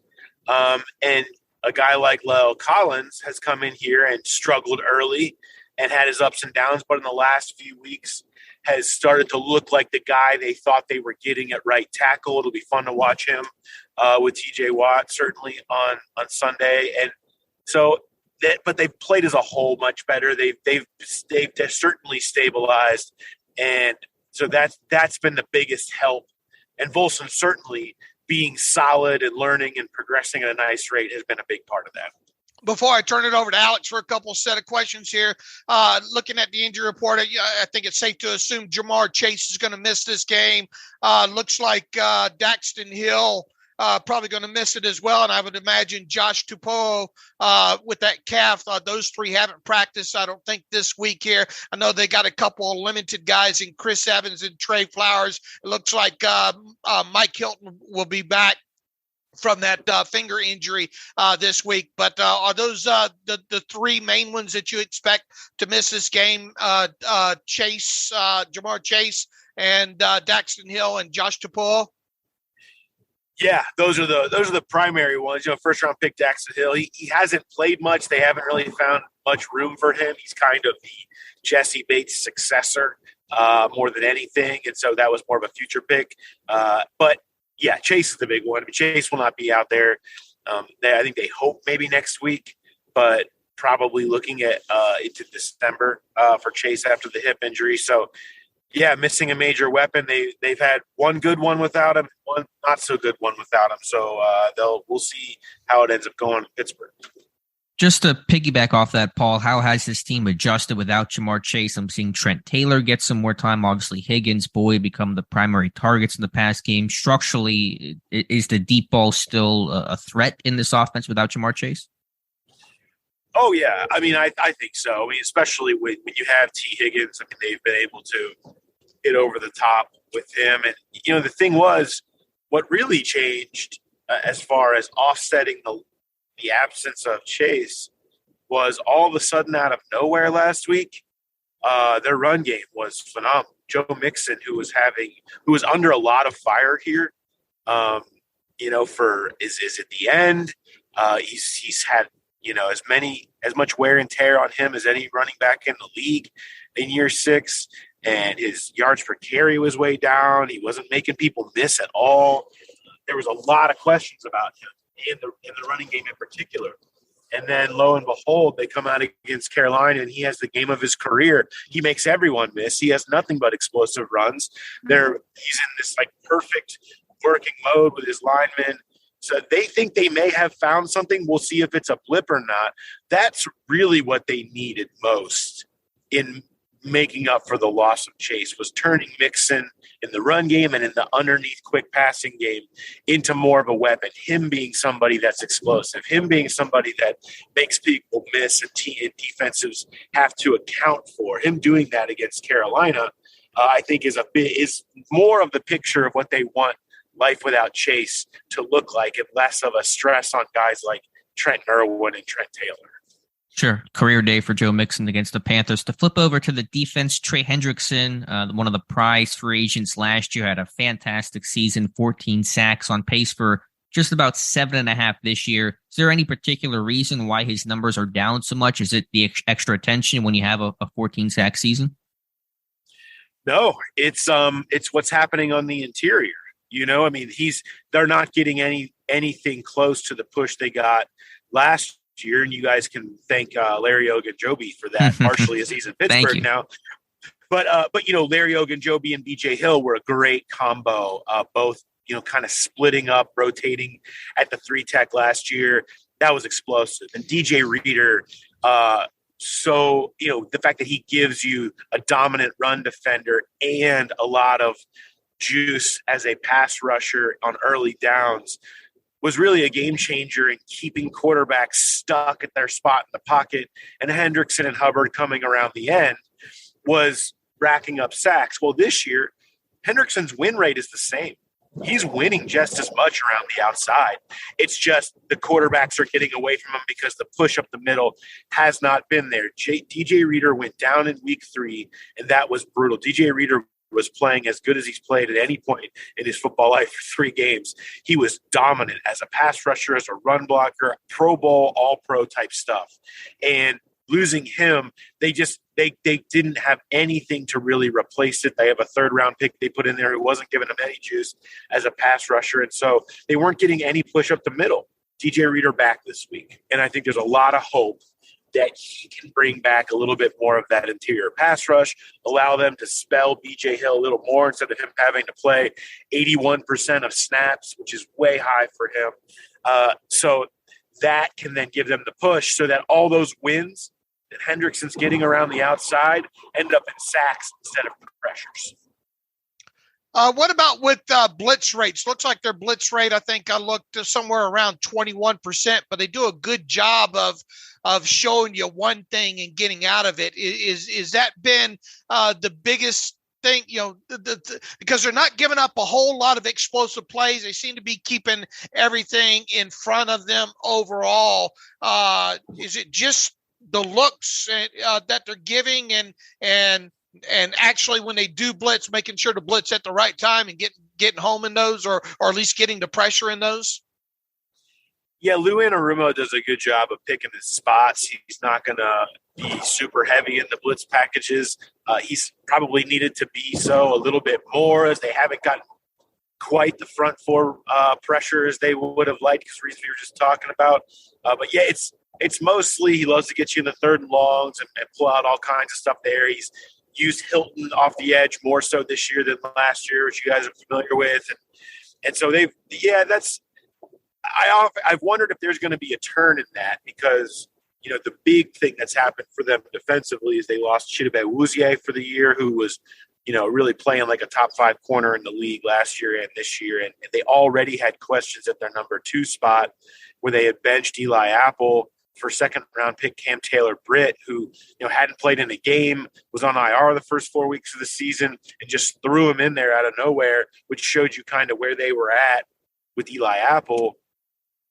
And a guy like La'el Collins has come in here and struggled early and had his ups and downs, but in the last few weeks has started to look like the guy they thought they were getting at right tackle. It'll be fun to watch him with TJ Watt, certainly on Sunday. And so, but they've played as a whole much better. They've certainly stabilized. And so that's been the biggest help. And Volson certainly being solid and learning and progressing at a nice rate has been a big part of that. Before I turn it over to Alex for a couple set of questions here, looking at the injury report, I think it's safe to assume Jamar Chase is going to miss this game. Looks like Daxton Hill probably going to miss it as well. And I would imagine Josh Tupou with that calf. Those three haven't practiced, I don't think, this week here. I know they got a couple of limited guys in Chris Evans and Trey Flowers. It looks like Mike Hilton will be back from that finger injury this week. But are those the three main ones that you expect to miss this game? Chase, Jamar Chase, and Daxton Hill and Josh Tapua? Yeah, those are the primary ones. First round pick Daxton Hill. He hasn't played much. They haven't really found much room for him. He's kind of the Jesse Bates successor more than anything, and so that was more of a future pick. But yeah, Chase is the big one. I mean, Chase will not be out there. I think they hope maybe next week, but probably looking at into December for Chase after the hip injury. So. Yeah, missing a major weapon. They've had one good one without him, one not so good one without him. So we'll see how it ends up going in Pittsburgh. Just to piggyback off that, Paul, how has this team adjusted without Jamar Chase? I'm seeing Trent Taylor get some more time. Obviously, Higgins, Boyd become the primary targets in the past game. Structurally, is the deep ball still a threat in this offense without Jamar Chase? Oh, yeah. I mean, I think so. I mean, especially when you have T. Higgins, I mean, they've been able to get over the top with him. And, the thing was, what really changed as far as offsetting the absence of Chase was all of a sudden out of nowhere last week, their run game was phenomenal. Joe Mixon, who was under a lot of fire here, is at the end. He's had, as much wear and tear on him as any running back in the league in year 6, and his yards per carry was way down. He wasn't making people miss at all. There was a lot of questions about him in the running game in particular. And then lo and behold, they come out against Carolina and he has the game of his career. He makes everyone miss. He has nothing but explosive runs. He's in this perfect working mode with his linemen. So they think they may have found something. We'll see if it's a blip or not. That's really what they needed most in making up for the loss of Chase, was turning Mixon in the run game and in the underneath quick passing game into more of a weapon. Him being somebody that's explosive, him being somebody that makes people miss and defensives have to account for. Him doing that against Carolina, I think is more of the picture of what they want life without Chase to look like, and less of a stress on guys like Trent Irwin and Trent Taylor. Sure. Career day for Joe Mixon against the Panthers. To flip over to the defense, Trey Hendrickson, one of the prize free agents last year, had a fantastic season, 14 sacks, on pace for just about 7.5 this year. Is there any particular reason why his numbers are down so much? Is it the extra attention when you have a 14 sack season? No, it's what's happening on the interior. I mean, they're not getting anything close to the push they got last year, and you guys can thank Larry Ogunjobi for that, partially as he's in Pittsburgh now. But Larry Ogunjobi and BJ Hill were a great combo, both kind of splitting up, rotating at the 3-tech last year. That was explosive. And DJ Reader, so the fact that he gives you a dominant run defender and a lot of juice as a pass rusher on early downs was really a game changer in keeping quarterbacks stuck at their spot in the pocket. And Hendrickson and Hubbard coming around the end was racking up sacks. Well, this year, Hendrickson's win rate is the same. He's winning just as much around the outside. It's just the quarterbacks are getting away from him because the push up the middle has not been there. DJ Reader went down in week 3, and that was brutal. DJ Reader was playing as good as he's played at any point in his football life for 3 games. He was dominant as a pass rusher, as a run blocker, Pro Bowl, all-pro type stuff. And losing him, they didn't have anything to really replace it. They have a 3rd-round pick they put in there who wasn't giving them any juice as a pass rusher, and so they weren't getting any push up the middle. DJ Reader back this week, and I think there's a lot of hope that he can bring back a little bit more of that interior pass rush, allow them to spell BJ Hill a little more instead of him having to play 81% of snaps, which is way high for him. So that can then give them the push so that all those wins that Hendrickson's getting around the outside end up in sacks instead of pressures. What about with blitz rates? Looks like their blitz rate, I think I looked somewhere around 21%, but they do a good job of showing you one thing and getting out of it. Is that been the biggest think, because they're not giving up a whole lot of explosive plays. They seem to be keeping everything in front of them overall. Is it just the looks that they're giving and actually when they do blitz, making sure to blitz at the right time and getting home in those or at least getting the pressure in those? Yeah, Lou Anarumo does a good job of picking his spots. He's not going to be super heavy in the blitz packages. He's probably needed to be so a little bit more, as they haven't gotten quite the front four pressure as they would have liked, because reasons we were just talking about. But yeah, it's mostly he loves to get you in the third and longs and pull out all kinds of stuff there. He's used Hilton off the edge more so this year than last year, which you guys are familiar with. And so I've wondered if there's going to be a turn in that, because, the big thing that's happened for them defensively is they lost Chidobe Awuzie for the year, who was, really playing like a top 5 corner in the league last year and this year. And they already had questions at their number 2 spot where they had benched Eli Apple for second-round pick Cam Taylor-Britt, who, hadn't played in a game, was on IR the first 4 weeks of the season, and just threw him in there out of nowhere, which showed you kind of where they were at with Eli Apple.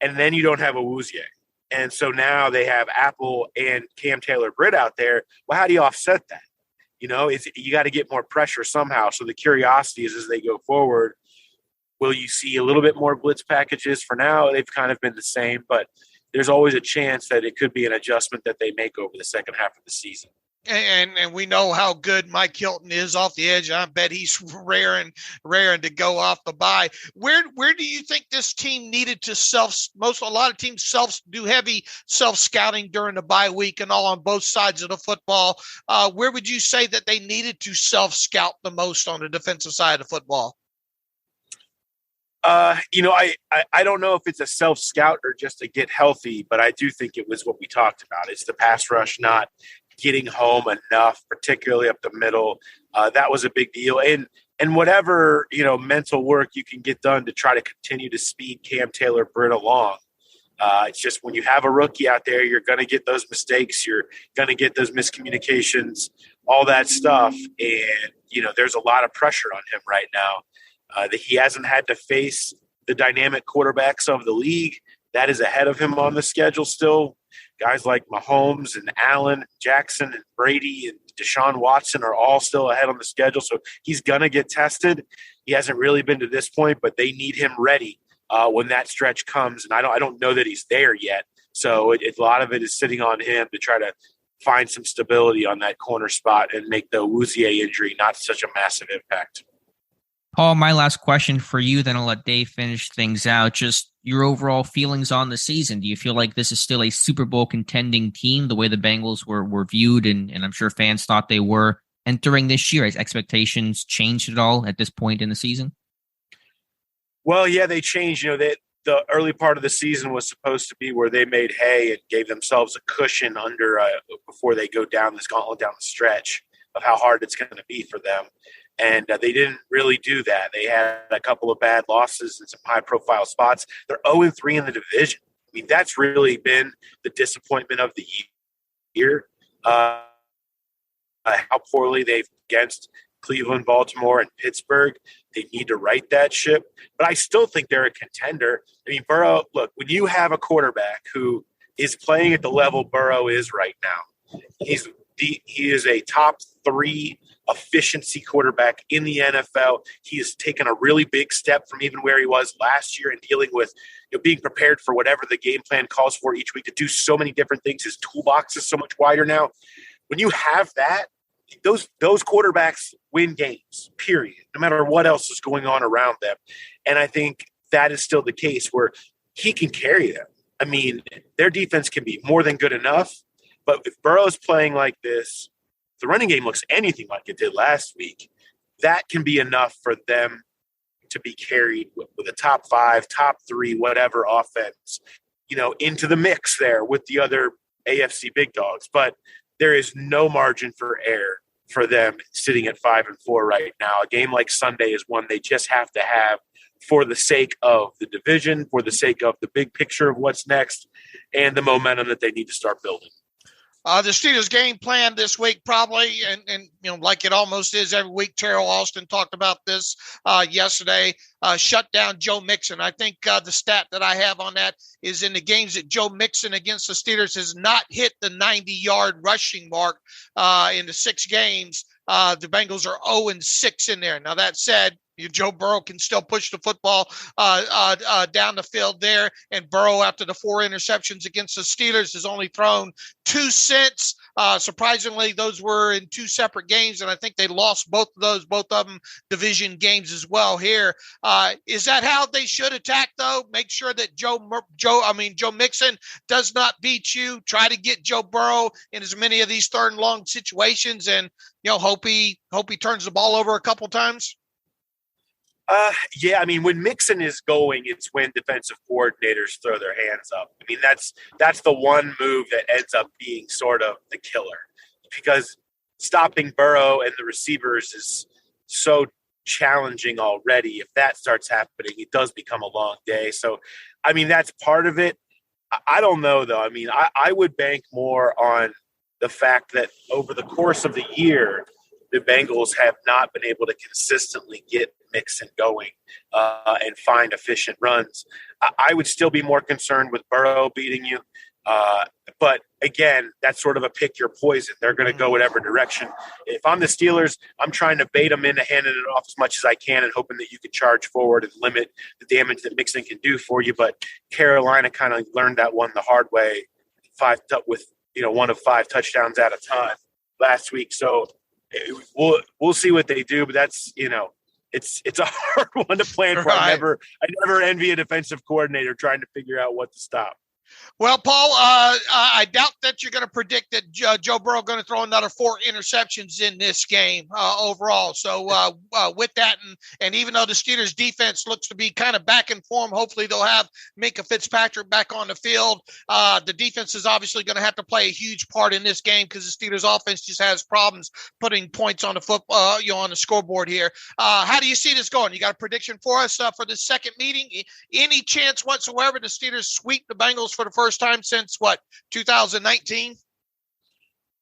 And then you don't have Awuzie. And so now they have Apple and Cam Taylor-Britt out there. Well, how do you offset that? You got to get more pressure somehow. So the curiosity is, as they go forward, will you see a little bit more blitz packages? For now, they've kind of been the same, but there's always a chance that it could be an adjustment that they make over the second half of the season. And we know how good Mike Hilton is off the edge. I bet he's raring to go off the bye. Where do you think this team needed to a lot of teams do heavy self-scouting during the bye week and all on both sides of the football. Where would you say that they needed to self-scout the most on the defensive side of the football? I don't know if it's a self-scout or just to get healthy, but I do think it was what we talked about. It's the pass rush not getting home enough, particularly up the middle. That was a big deal. And whatever, mental work you can get done to try to continue to speed Cam Taylor-Britt along. It's just when you have a rookie out there, you're going to get those mistakes. You're going to get those miscommunications, all that stuff. And, there's a lot of pressure on him right now. That he hasn't had to face the dynamic quarterbacks of the league. That is ahead of him on the schedule still. Guys like Mahomes and Allen, Jackson and Brady and Deshaun Watson are all still ahead on the schedule. So he's going to get tested. He hasn't really been to this point, but they need him ready when that stretch comes. And I don't know that he's there yet. So a lot of it is sitting on him to try to find some stability on that corner spot and make the Awuzie injury not such a massive impact. Paul, my last question for you, then I'll let Dave finish things out. Just your overall feelings on the season. Do you feel like this is still a Super Bowl contending team, the way the Bengals were viewed, and I'm sure fans thought they were entering this year? Has expectations changed at all at this point in the season? Well, yeah, they changed. The early part of the season was supposed to be where they made hay and gave themselves a cushion under before they go down this gauntlet down the stretch of how hard it's going to be for them. And they didn't really do that. They had a couple of bad losses in some high-profile spots. They're 0-3 in the division. I mean, that's really been the disappointment of the year. How poorly they've against Cleveland, Baltimore, and Pittsburgh. They need to right that ship. But I still think they're a contender. I mean, Burrow, look, when you have a quarterback who is playing at the level Burrow is right now, he is a top 3 efficiency quarterback in the NFL. He has taken a really big step from even where he was last year and dealing with being prepared for whatever the game plan calls for each week to do so many different things. His toolbox is so much wider now. When you have that, those quarterbacks win games, period, no matter what else is going on around them. And I think that is still the case where he can carry them. I mean, their defense can be more than good enough, but if Burrow's playing like this, the running game looks anything like it did last week, that can be enough for them to be carried with a top 5, top 3, whatever offense, into the mix there with the other AFC big dogs. But there is no margin for error for them sitting at 5-4 right now. A game like Sunday is one they just have to have for the sake of the division, for the sake of the big picture of what's next, and the momentum that they need to start building. The Steelers' game plan this week probably, and like it almost is every week, Teryl Austin talked about this yesterday, shut down Joe Mixon. I think the stat that I have on that is in the games that Joe Mixon against the Steelers has not hit the 90-yard rushing mark in the 6 games. The Bengals are 0-6 in there. Now, that said, Joe Burrow can still push the football down the field there, and Burrow, after the 4 interceptions against the Steelers, has only thrown 2 since. Surprisingly, those were in 2 separate games, and I think they lost both of them division games as well here. Is that how they should attack, though? Make sure that Joe Mixon does not beat you. Try to get Joe Burrow in as many of these 3rd and long situations, and hope he turns the ball over a couple times. Yeah, I mean, when Mixon is going, it's when defensive coordinators throw their hands up. I mean, that's the one move that ends up being sort of the killer, because stopping Burrow and the receivers is so challenging already. If that starts happening, it does become a long day. So, I mean, that's part of it. I don't know, though. I mean, I would bank more on the fact that over the course of the year, the Bengals have not been able to consistently get Mixon going and find efficient runs. I would still be more concerned with Burrow beating you. But again, that's sort of a pick your poison. They're going to go whatever direction. If I'm the Steelers, I'm trying to bait them into handing it off as much as I can and hoping that you can charge forward and limit the damage that Mixon can do for you. But Carolina kind of learned that one the hard way, with 1 of 5 touchdowns at a time last week. So we'll see what they do, but that's it's a hard one to plan for. Right. I never envy a defensive coordinator trying to figure out what to stop. Well, Paul, I doubt that you're going to predict that Joe Burrow going to throw another 4 interceptions in this game overall. So with that, and even though the Steelers defense looks to be kind of back in form, hopefully they'll have Minkah Fitzpatrick back on the field. The defense is obviously going to have to play a huge part in this game because the Steelers offense just has problems putting points on the football, on the scoreboard here. How do you see this going? You got a prediction for us for the second meeting? Any chance whatsoever the Steelers sweep the Bengals for the first time since 2019?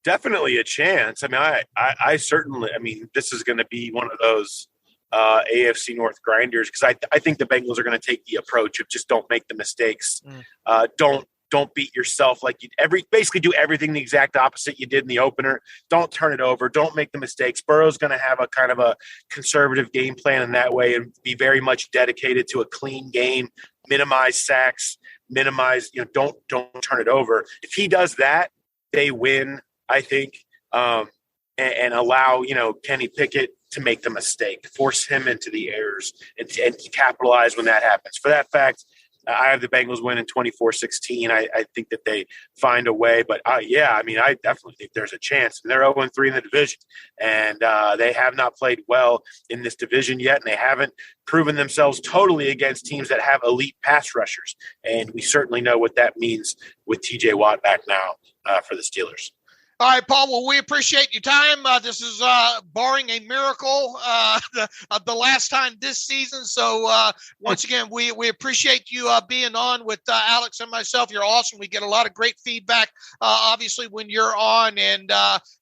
Definitely a chance. I mean, I certainly, this is going to be one of those AFC North grinders, because I think the Bengals are going to take the approach of just don't make the mistakes. Don't beat yourself like basically do everything the exact opposite you did in the opener. Don't turn it over. Don't make the mistakes. Burrow's going to have a kind of a conservative game plan in that way and be very much dedicated to a clean game, minimize sacks, don't turn it over. If he does that, they win, I think, and allow, Kenny Pickett to make the mistake, force him into the errors and capitalize when that happens. For that fact, I have the Bengals win in 24-16. I think that they find a way, but I definitely think there's a chance. And they're 0-3 in the division, and they have not played well in this division yet, and they haven't proven themselves totally against teams that have elite pass rushers. And we certainly know what that means with TJ Watt back now for the Steelers. All right, Paul, well, we appreciate your time. This is barring a miracle the last time this season. So once again, we appreciate you being on with Alex and myself. You're awesome. We get a lot of great feedback, obviously, when you're on. And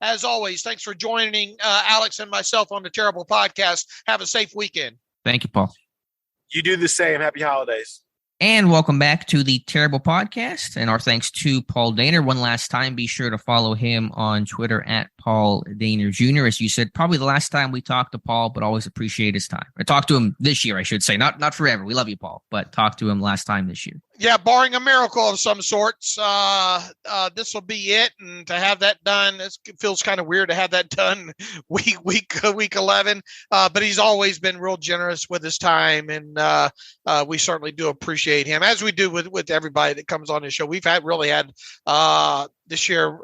as always, thanks for joining Alex and myself on the Terrible Podcast. Have a safe weekend. Thank you, Paul. You do the same. Happy holidays. And welcome back to the Terrible Podcast. And our thanks to Paul Dehner. One last time, be sure to follow him on Twitter at Paul Dehner Jr. As you said, probably the last time we talked to Paul, but always appreciate his time. I talked to him this year, I should say. Not forever. We love you, Paul, but talked to him last time this year. Yeah, barring a miracle of some sorts, this will be it. And to have that done, it feels kind of weird to have that done week 11. But he's always been real generous with his time, and we certainly do appreciate him, as we do with everybody that comes on the show. We've really had this year,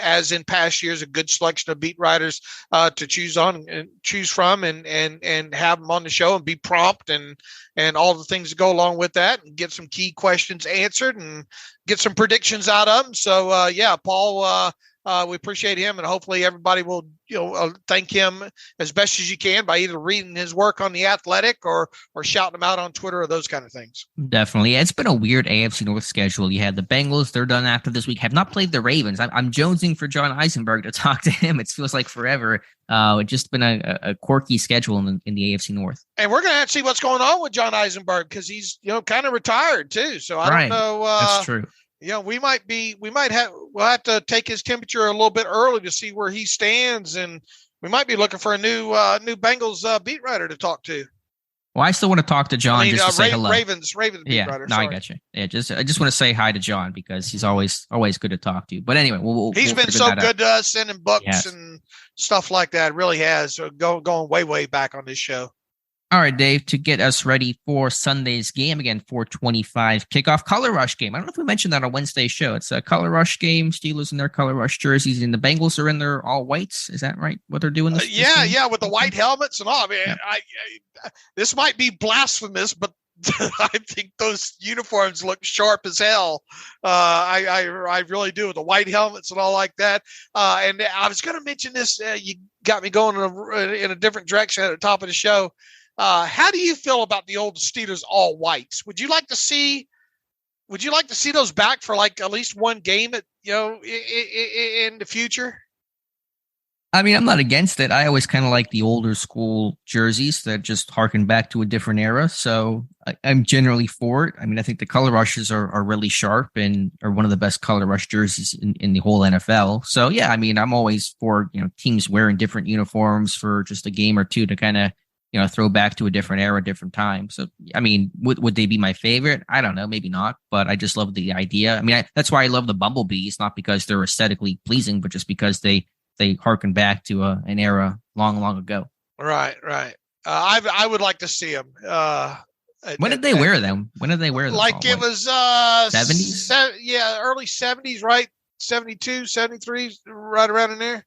as in past years, a good selection of beat writers to choose from, and have them on the show and be prompt and all the things that go along with that, and get some key questions answered and get some predictions out of them. So, Paul, We appreciate him, and hopefully everybody will, thank him as best as you can by either reading his work on The Athletic or shouting him out on Twitter or those kind of things. Definitely. It's been a weird AFC North schedule. You had the Bengals, they're done after this week, have not played the Ravens. I'm jonesing for John Eisenberg to talk to him. It feels like forever. It's just been a quirky schedule in the AFC North. And we're going to have to see what's going on with John Eisenberg because he's, kind of retired too. So I don't know. That's true. We'll have to take his temperature a little bit early to see where he stands, and we might be looking for a new Bengals beat writer to talk to. Well, I still want to talk to John just to say hello. Ravens beat writer. No, I got you. Yeah, I just want to say hi to John because he's always good to talk to. But anyway, he's been so good to us, sending books and stuff like that. Really has going way back on this show. All right, Dave, to get us ready for Sunday's game, again, 4:25 kickoff Color Rush game. I don't know if we mentioned that on Wednesday's show. It's a Color Rush game. Steelers in their Color Rush jerseys, and the Bengals are in their all whites. Is that right? What they're doing? This yeah, with the white helmets and all. I mean, this might be blasphemous, but I think those uniforms look sharp as hell. I really do, with the white helmets and all like that. And I was going to mention this. You got me going in a different direction at the top of the show. How do you feel about the old Steelers all whites? Would you like to see those back for like at least one game in the future? I mean, I'm not against it. I always kind of like the older school jerseys that just harken back to a different era. So I'm generally for it. I mean, I think the color rushes are really sharp and are one of the best color rush jerseys in the whole NFL. So yeah, I mean, I'm always for, teams wearing different uniforms for just a game or two to kind of, throw back to a different era, different time. So, I mean, would they be my favorite? I don't know, maybe not, but I just love the idea. I mean, that's why I love the bumblebees, not because they're aesthetically pleasing, but just because they harken back to an era long ago. Right. I would like to see them. When did they wear them? When did they wear them? Like it was 70s? Early 70s, right? 72, 73, right around in there.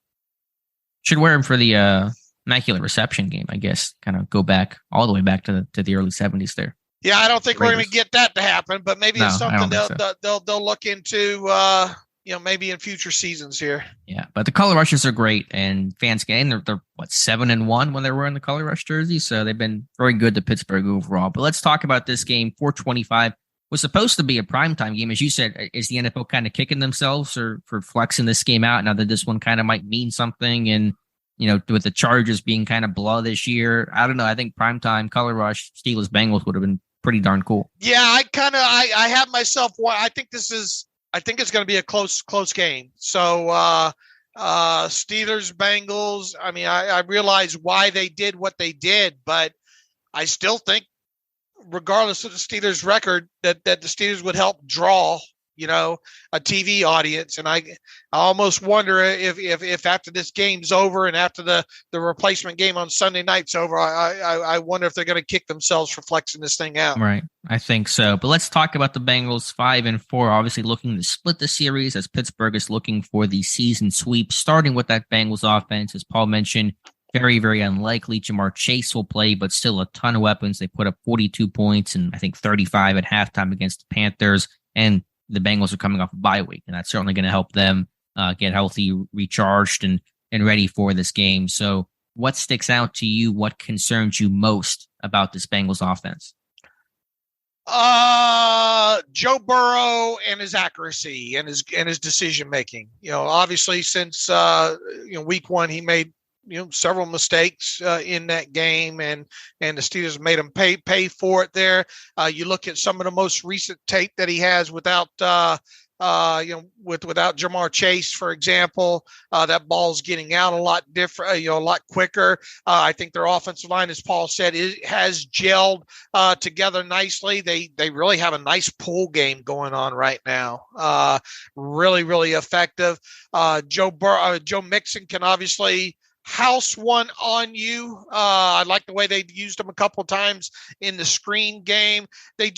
Should wear them for the Immaculate Reception game, I guess. Kind of go back all the way back to the early 70s there. Yeah, I don't think we're going to get that to happen, but maybe it's something they'll look into. Maybe in future seasons here. Yeah, but the color rushes are great, and fans they're 7-1 when they're wearing the color rush jersey, so they've been very good to Pittsburgh overall. But let's talk about this game. 4:25 was supposed to be a primetime game, as you said. Is the NFL kind of kicking themselves for flexing this game out now that this one kind of might mean something? And with the Chargers being kind of blah this year, I don't know. I think primetime color rush Steelers Bengals would have been pretty darn cool. Yeah, I have myself. I think it's going to be a close game. So Steelers, Bengals. I mean, I realize why they did what they did, but I still think, regardless of the Steelers' record, that the Steelers would help draw, a TV audience. And I almost wonder if after this game's over and after the replacement game on Sunday night's over, I wonder if they're going to kick themselves for flexing this thing out. Right. I think so. But let's talk about the Bengals 5-4, obviously looking to split the series as Pittsburgh is looking for the season sweep, starting with that Bengals offense. As Paul mentioned, very, very unlikely Jamar Chase will play, but still a ton of weapons. They put up 42 points and I think 35 at halftime against the Panthers. And the Bengals are coming off a bye week, and that's certainly going to help them get healthy, recharged, and ready for this game. So what sticks out to you? What concerns you most about this Bengals offense? Joe Burrow and his accuracy and his decision making. Obviously since week one, he made several mistakes in that game, and the Steelers made him pay for it there. You look at some of the most recent tape that he has without Jamar Chase, for example. That ball's getting out a lot different, a lot quicker. I think their offensive line, as Paul said, has gelled together nicely. They really have a nice pull game going on right now. Really, really effective. Joe Mixon can obviously house one on you. I like the way they've used them a couple of times in the screen game. They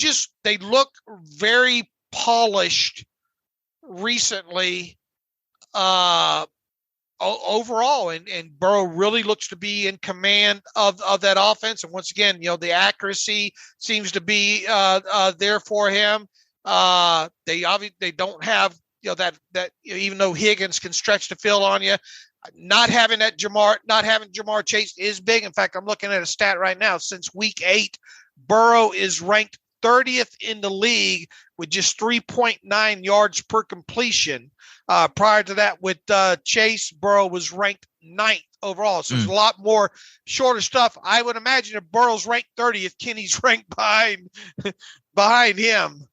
look very polished recently overall, and Burrow really looks to be in command of that offense. And once again, the accuracy seems to be there for him. They don't have even though Higgins can stretch the field on you, not having Jamar Chase is big. In fact, I'm looking at a stat right now. Since week 8, Burrow is ranked 30th in the league with just 3.9 yards per completion. Prior to that, with Chase, Burrow was ranked 9th overall. So there's a lot more shorter stuff. I would imagine if Burrow's ranked 30th, Kenny's ranked behind him,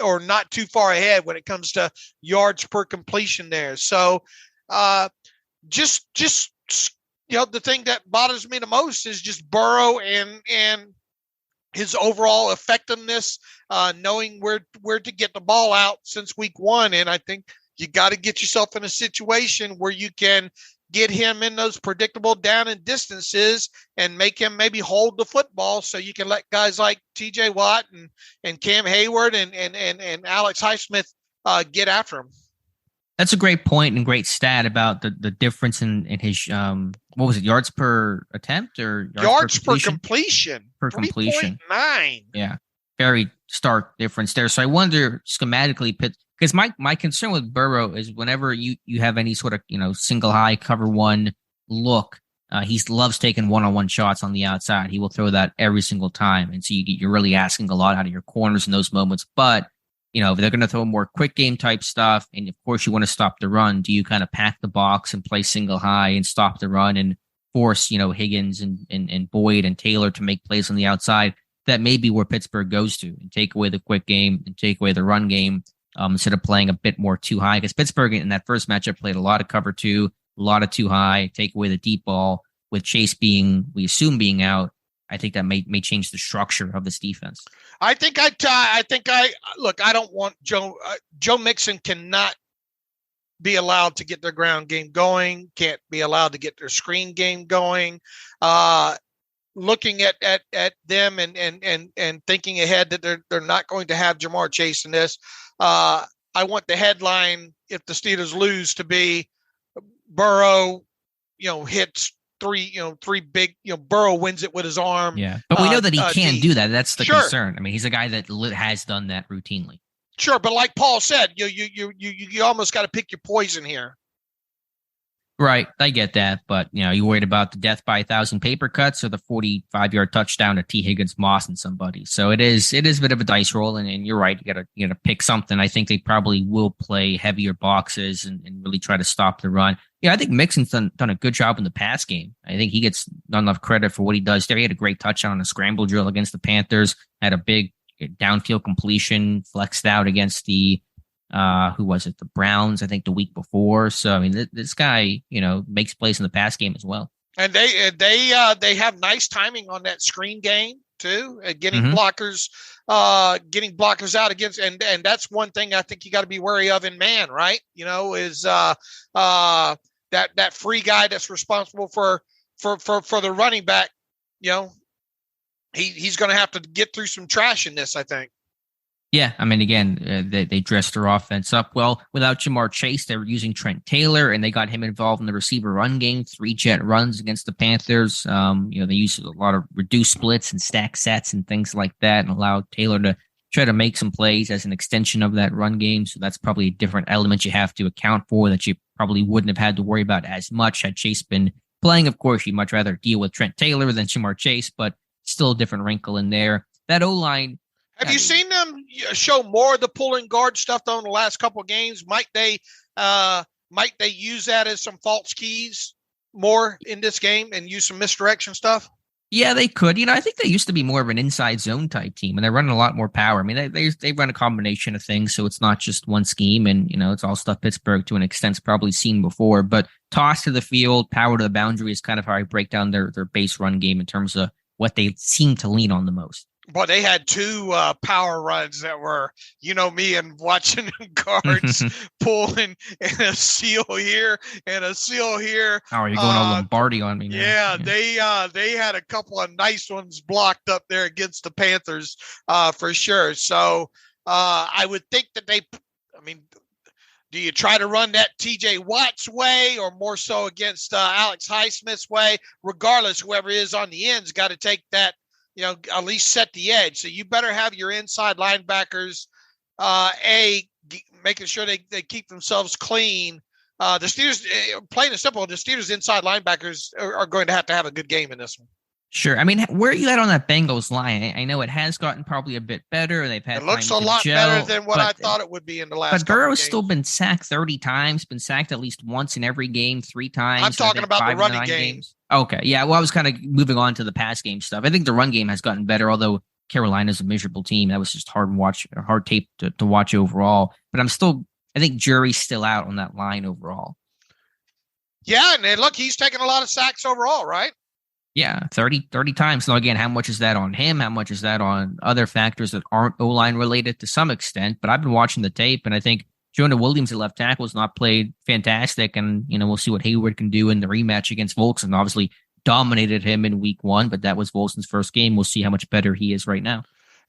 or not too far ahead when it comes to yards per completion there. So just the thing that bothers me the most is just Burrow and his overall effectiveness, knowing where to get the ball out since week 1. And I think you got to get yourself in a situation where you can get him in those predictable down and distances and make him maybe hold the football so you can let guys like TJ Watt and Cam Hayward and Alex Highsmith get after him. That's a great point and great stat about the difference in his what was it, yards per attempt or yards per completion? Per completion. 3.9. Yeah. Very stark difference there. So I wonder schematically, because my concern with Burrow is whenever you have any sort of single high cover one look, he loves taking one-on-one shots on the outside. He will throw that every single time, and so you're really asking a lot out of your corners in those moments. But if they're going to throw more quick game type stuff, and of course you want to stop the run, do you kind of pack the box and play single high and stop the run and force Higgins and Boyd and Taylor to make plays on the outside? That may be where Pittsburgh goes to and take away the quick game and take away the run game. Instead of playing a bit more too high, because Pittsburgh in that first matchup played a lot of cover 2, a lot of too high, take away the deep ball. With Chase we assume being out, I think that may change the structure of this defense. I don't want Joe Mixon cannot be allowed to get their ground game going, can't be allowed to get their screen game going. Looking at them and thinking ahead that they're not going to have Jamar Chase in this. I want the headline, if the Steelers lose, to be Burrow, hits three big, Burrow wins it with his arm. Yeah. But we know that he can do that. That's the concern. I mean, he's a guy that has done that routinely. Sure. But like Paul said, you almost got to pick your poison here. Right. I get that. But, you worried about the death by 1,000 paper cuts or the 45-yard touchdown to T. Higgins Moss and somebody. So it is a bit of a dice roll. And you're right. You gotta pick something. I think they probably will play heavier boxes and really try to stop the run. I think Mixon's done a good job in the pass game. I think he gets not enough credit for what he does there. He had a great touchdown on a scramble drill against the Panthers, had a big downfield completion, flexed out against the who was it? The Browns, I think the week before. So, I mean, this guy, makes plays in the pass game as well. And they have nice timing on that screen game too, getting blockers out against, and that's one thing I think you got to be wary of in man, right? Is that free guy that's responsible for the running back. He's going to have to get through some trash in this, I think. Yeah, I mean, again, they dressed their offense up well. Without Jamar Chase, they were using Trent Taylor, and they got him involved in the receiver run game, 3 jet runs against the Panthers. They used a lot of reduced splits and stack sets and things like that, and allowed Taylor to try to make some plays as an extension of that run game. So that's probably a different element you have to account for that you probably wouldn't have had to worry about as much had Chase been playing. Of course, you'd much rather deal with Trent Taylor than Jamar Chase, but still a different wrinkle in there. That O-line. Have you seen them show more of the pull and guard stuff though in the last couple of games? Might they use that as some false keys more in this game and use some misdirection stuff? Yeah, they could. I think they used to be more of an inside zone type team, and they're running a lot more power. I mean, they run a combination of things, so it's not just one scheme, and it's all stuff Pittsburgh to an extent's probably seen before. But toss to the field, power to the boundary is kind of how I break down their base run game in terms of what they seem to lean on the most. Boy, they had 2 power runs that were, me and watching guards pulling and a seal here and a seal here. Oh, are you going all Lombardi on me now? Yeah, they had a couple of nice ones blocked up there against the Panthers for sure. So I would think that do you try to run that TJ Watt's way or more so against Alex Highsmith's way? Regardless, whoever is on the end's got to take that, at least set the edge. So you better have your inside linebackers, making sure they keep themselves clean. The Steelers, plain and simple, the Steelers inside linebackers are going to have a good game in this one. Sure. I mean, where are you at on that Bengals line? I know it has gotten probably a bit better. They've had it looks time a to lot gel, better than what I thought it would be in the last. But Burrow's still been sacked 30 times, been sacked at least once in every game, 3 times. I'm talking about the running game. Okay. Yeah. Well, I was kind of moving on to the pass game stuff. I think the run game has gotten better, although Carolina's a miserable team. That was just hard tape to watch overall. But I think jury's still out on that line overall. Yeah. And look, he's taken a lot of sacks overall, right? Yeah, 30 times. Now, again, how much is that on him? How much is that on other factors that aren't O-line related to some extent? But I've been watching the tape, and I think Jonah Williams at left tackle has not played fantastic. And, we'll see what Hayward can do in the rematch against Volkson. Obviously dominated him in week 1, but that was Volkson's first game. We'll see how much better he is right now.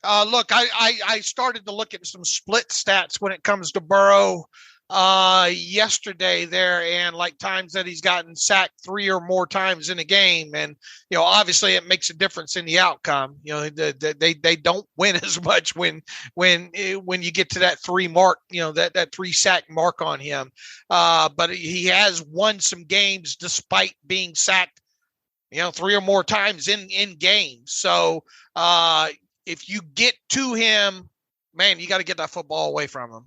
Look, I started to look at some split stats when it comes to Burrow yesterday there, and like times that he's gotten sacked 3 or more times in a game, and obviously it makes a difference in the outcome. They don't win as much when you get to that 3 mark, that 3 sack mark on him. But he has won some games despite being sacked 3 or more times in games. So if you get to him, man, you got to get that football away from him.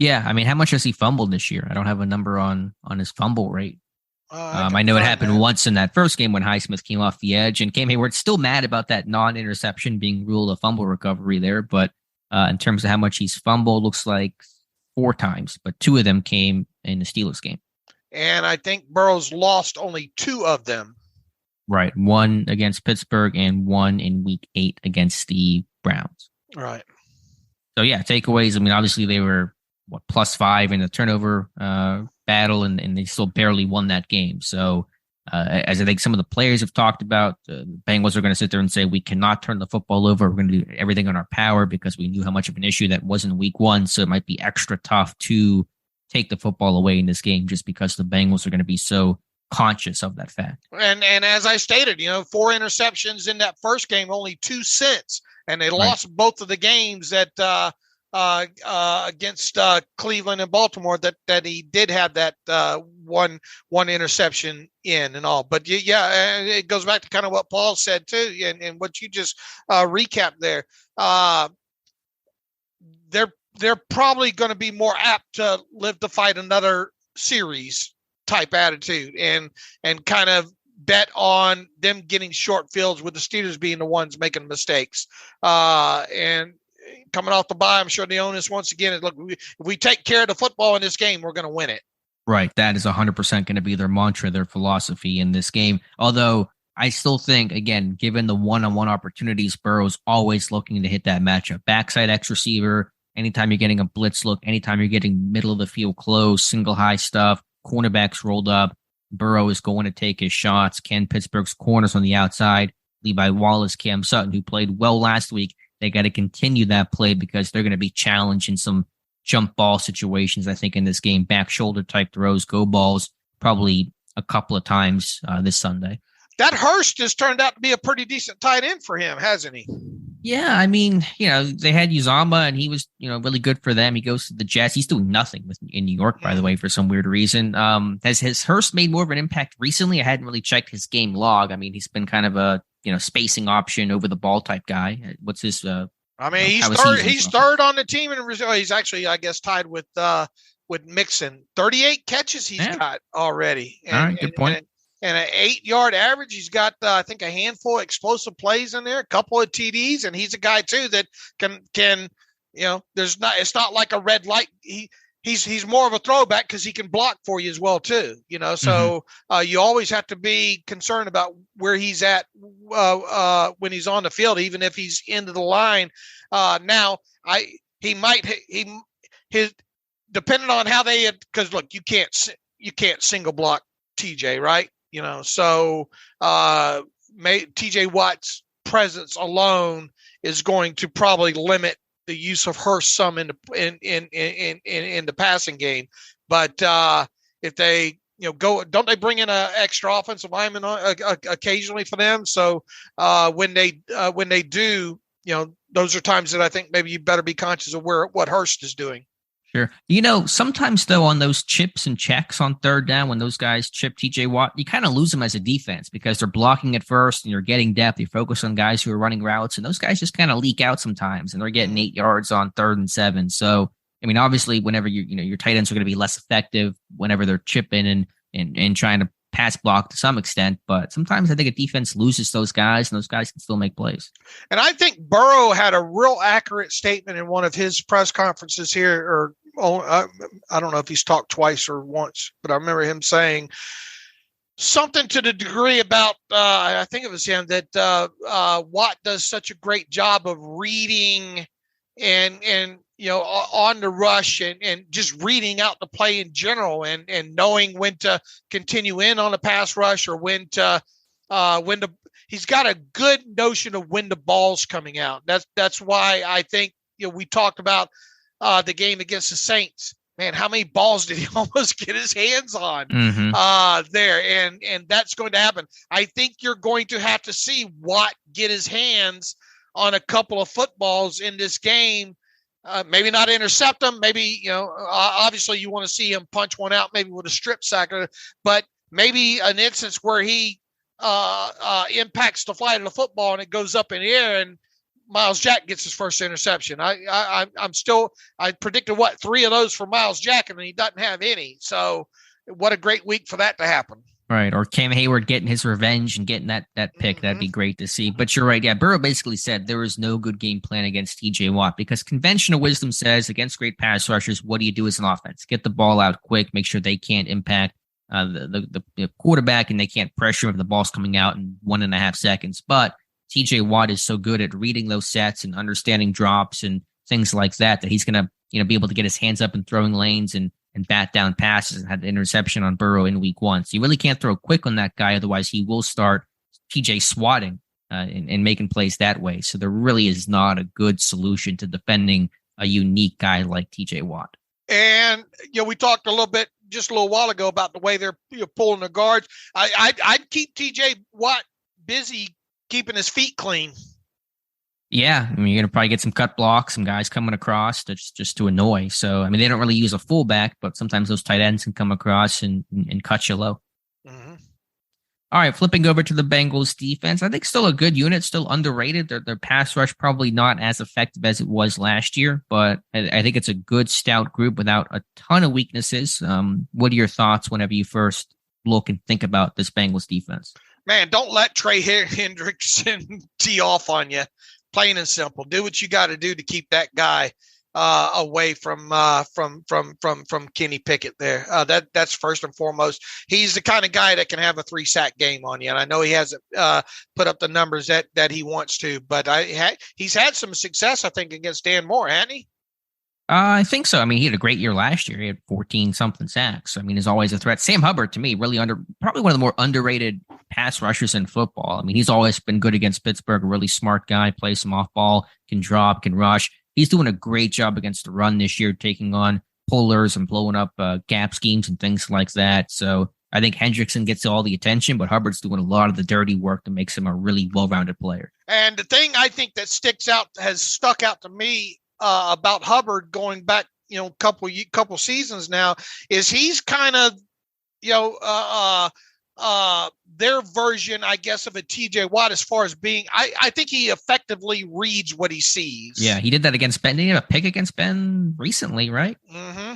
Yeah, I mean, how much has he fumbled this year? I don't have a number on his fumble rate. I know it happened once in that first game when Highsmith came off the edge, and Cam Hayward's still mad about that non-interception being ruled a fumble recovery there. But in terms of how much he's fumbled, looks like 4 times, but 2 of them came in the Steelers game. And I think Burrow's lost only 2 of them. Right, 1 against Pittsburgh and 1 in week 8 against the Browns. Right. So yeah, takeaways. I mean, obviously they were +5 in the turnover battle, and they still barely won that game. So as I think some of the players have talked about, the Bengals are going to sit there and say, we cannot turn the football over. We're going to do everything in our power because we knew how much of an issue that was in week 1. So it might be extra tough to take the football away in this game just because the Bengals are going to be so conscious of that fact. And as I stated, 4 interceptions in that first game, only 2 since, and they lost both of the games that against Cleveland and Baltimore that he did have that one interception in and all. But yeah, it goes back to kind of what Paul said too, and what you just recapped there. They're probably going to be more apt to live to fight another series type attitude and kind of bet on them getting short fields with the Steelers being the ones making mistakes. And coming off the bye, I'm sure the onus once again is, look, if we take care of the football in this game, we're going to win it. Right. That is 100% going to be their mantra, their philosophy in this game. Although I still think, again, given the one-on-one opportunities, Burrow's always looking to hit that matchup. Backside X receiver, anytime you're getting a blitz look, anytime you're getting middle of the field close, single high stuff, cornerbacks rolled up, Burrow is going to take his shots. Ken Pittsburgh's corners on the outside, Levi Wallace, Cam Sutton, who played well last week. They got to continue that play because they're going to be challenged in some jump ball situations, I think, in this game. Back shoulder type throws, go balls, probably a couple of times this Sunday. That Hurst has turned out to be a pretty decent tight end for him, hasn't he? Yeah, I mean, they had Uzomah, and he was, really good for them. He goes to the Jets. He's doing nothing in New York, by the way, for some weird reason. Has Hurst made more of an impact recently? I hadn't really checked his game log. I mean, he's been kind of a spacing option over the ball type guy. What's his? He's third on the team in Brazil. He's actually, I guess, tied with Mixon. 38 catches he's got already. All right, good point. And an 8-yard average. He's got, I think, a handful of explosive plays in there, a couple of TDs, and he's a guy too that can. It's not like a red light. He's more of a throwback because he can block for you as well too. So you always have to be concerned about where he's at when he's on the field, even if he's into the line. His depending on how they, because look, you can't single block TJ, right? So TJ Watt's presence alone is going to probably limit the use of Hurst some in the passing game. But if they don't they bring in an extra offensive lineman occasionally for them? So when they do, those are times that I think maybe you better be conscious of what Hurst is doing. Sure. Sometimes, though, on those chips and checks on third down, when those guys chip TJ Watt, you kind of lose them as a defense because they're blocking at first and you're getting depth. You focus on guys who are running routes, and those guys just kind of leak out sometimes, and they're getting 8 yards on 3rd and 7. So, I mean, obviously, whenever your tight ends are going to be less effective whenever they're chipping and trying to pass block to some extent, but sometimes I think a defense loses those guys, and those guys can still make plays. And I think Burrow had a real accurate statement in one of his press conferences here, or I don't know if he's talked twice or once, but I remember him saying something to the degree about, I think it was him, that Watt does such a great job of reading and on the rush and just reading out the play in general and knowing when to continue in on a pass rush or when to he's got a good notion of when the ball's coming out. That's why I think, we talked about the game against the Saints. Man, how many balls did he almost get his hands on there? And that's going to happen. I think you're going to have to see Watt get his hands on a couple of footballs in this game. Maybe not intercept them. Maybe, obviously you want to see him punch one out, maybe with a strip sack, but maybe an instance where he impacts the flight of the football and it goes up in the air and Miles Jack gets his first interception. I predicted 3 of those for Miles Jack, and he doesn't have any. So what a great week for that to happen. Right. Or Cam Hayward getting his revenge and getting that pick. Mm-hmm. That'd be great to see. But you're right. Yeah. Burrow basically said there is no good game plan against TJ Watt because conventional wisdom says against great pass rushers, what do you do as an offense? Get the ball out quick, make sure they can't impact the quarterback and they can't pressure him if the ball's coming out in 1.5 seconds. But TJ Watt is so good at reading those sets and understanding drops and things like that he's going to be able to get his hands up in throwing lanes and bat down passes and had the interception on Burrow in week 1. So you really can't throw quick on that guy. Otherwise, he will start TJ swatting and making plays that way. So there really is not a good solution to defending a unique guy like TJ Watt. And, we talked just a little while ago about the way they're pulling the guards. I'd keep TJ Watt busy keeping his feet clean. Yeah, I mean, you're going to probably get some cut blocks, some guys coming across just to annoy. So, I mean, they don't really use a fullback, but sometimes those tight ends can come across and cut you low. Mm-hmm. All right, flipping over to the Bengals defense. I think still a good unit, still underrated. Their pass rush probably not as effective as it was last year, but I think it's a good, stout group without a ton of weaknesses. What are your thoughts whenever you first look and think about this Bengals defense? Man, don't let Trey Hendrickson tee off on you. Plain and simple. Do what you got to do to keep that guy away from Kenny Pickett there. That's first and foremost. He's the kind of guy that can have a 3-sack game on you. And I know he hasn't put up the numbers that he wants to, but he's had some success, I think, against Dan Moore, hasn't he? I think so. I mean, he had a great year last year. He had 14-something sacks. I mean, he's always a threat. Sam Hubbard, to me, probably one of the more underrated pass rushers in football. I mean, he's always been good against Pittsburgh, a really smart guy, plays some off ball, can drop, can rush. He's doing a great job against the run this year, taking on pullers and blowing up gap schemes and things like that. So I think Hendrickson gets all the attention, but Hubbard's doing a lot of the dirty work that makes him a really well-rounded player. And the thing I think that has stuck out to me about Hubbard going back, couple seasons now, is he's kind of, their version, I guess, of a TJ Watt as far as being, I think he effectively reads what he sees. Yeah, he did that against Ben. Did he have a pick against Ben recently, right? Mm-hmm.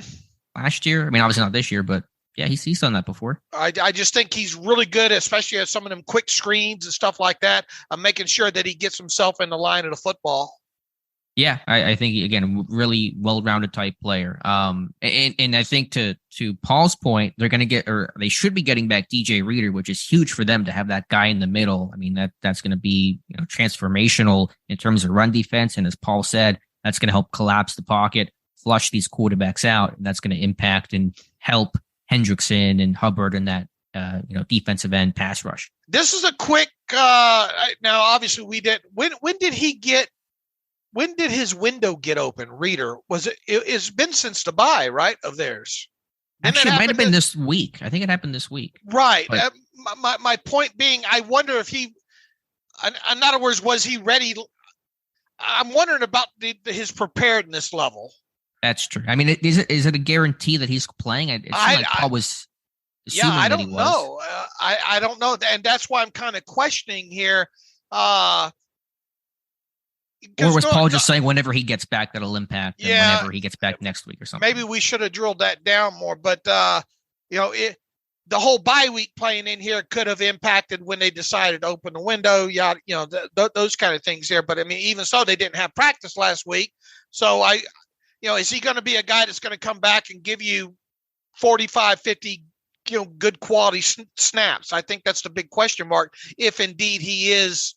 Last year. I mean, obviously not this year, but yeah, he's done that before. I just think he's really good, especially at some of them quick screens and stuff like that, making sure that he gets himself in the line of the football. Yeah, I think, again, really well-rounded type player. And I think to Paul's point, they should be getting back DJ Reader, which is huge for them to have that guy in the middle. I mean, that's going to be transformational in terms of run defense. And as Paul said, that's going to help collapse the pocket, flush these quarterbacks out. And that's going to impact and help Hendrickson and Hubbard in that defensive end pass rush. This is a quick, now obviously when did his window get open, Reader? It's been since the bye, right, of theirs? Actually, it might have been this week. I think it happened this week. Right. My point being, I wonder if in other words, was he ready? I'm wondering about his preparedness level. That's true. I mean, is it a guarantee that he's playing? It seemed like Paul was assuming I that he don't was. know. I don't know. And that's why I'm kind of questioning here. Or was Paul just saying whenever he gets back, that'll impact him whenever he gets back next week or something? Maybe we should have drilled that down more. But, the whole bye week playing in here could have impacted when they decided to open the window. Those kind of things there. But, I mean, even so, they didn't have practice last week. So, is he going to be a guy that's going to come back and give you 45, 50, good quality snaps? I think that's the big question mark, if indeed he is,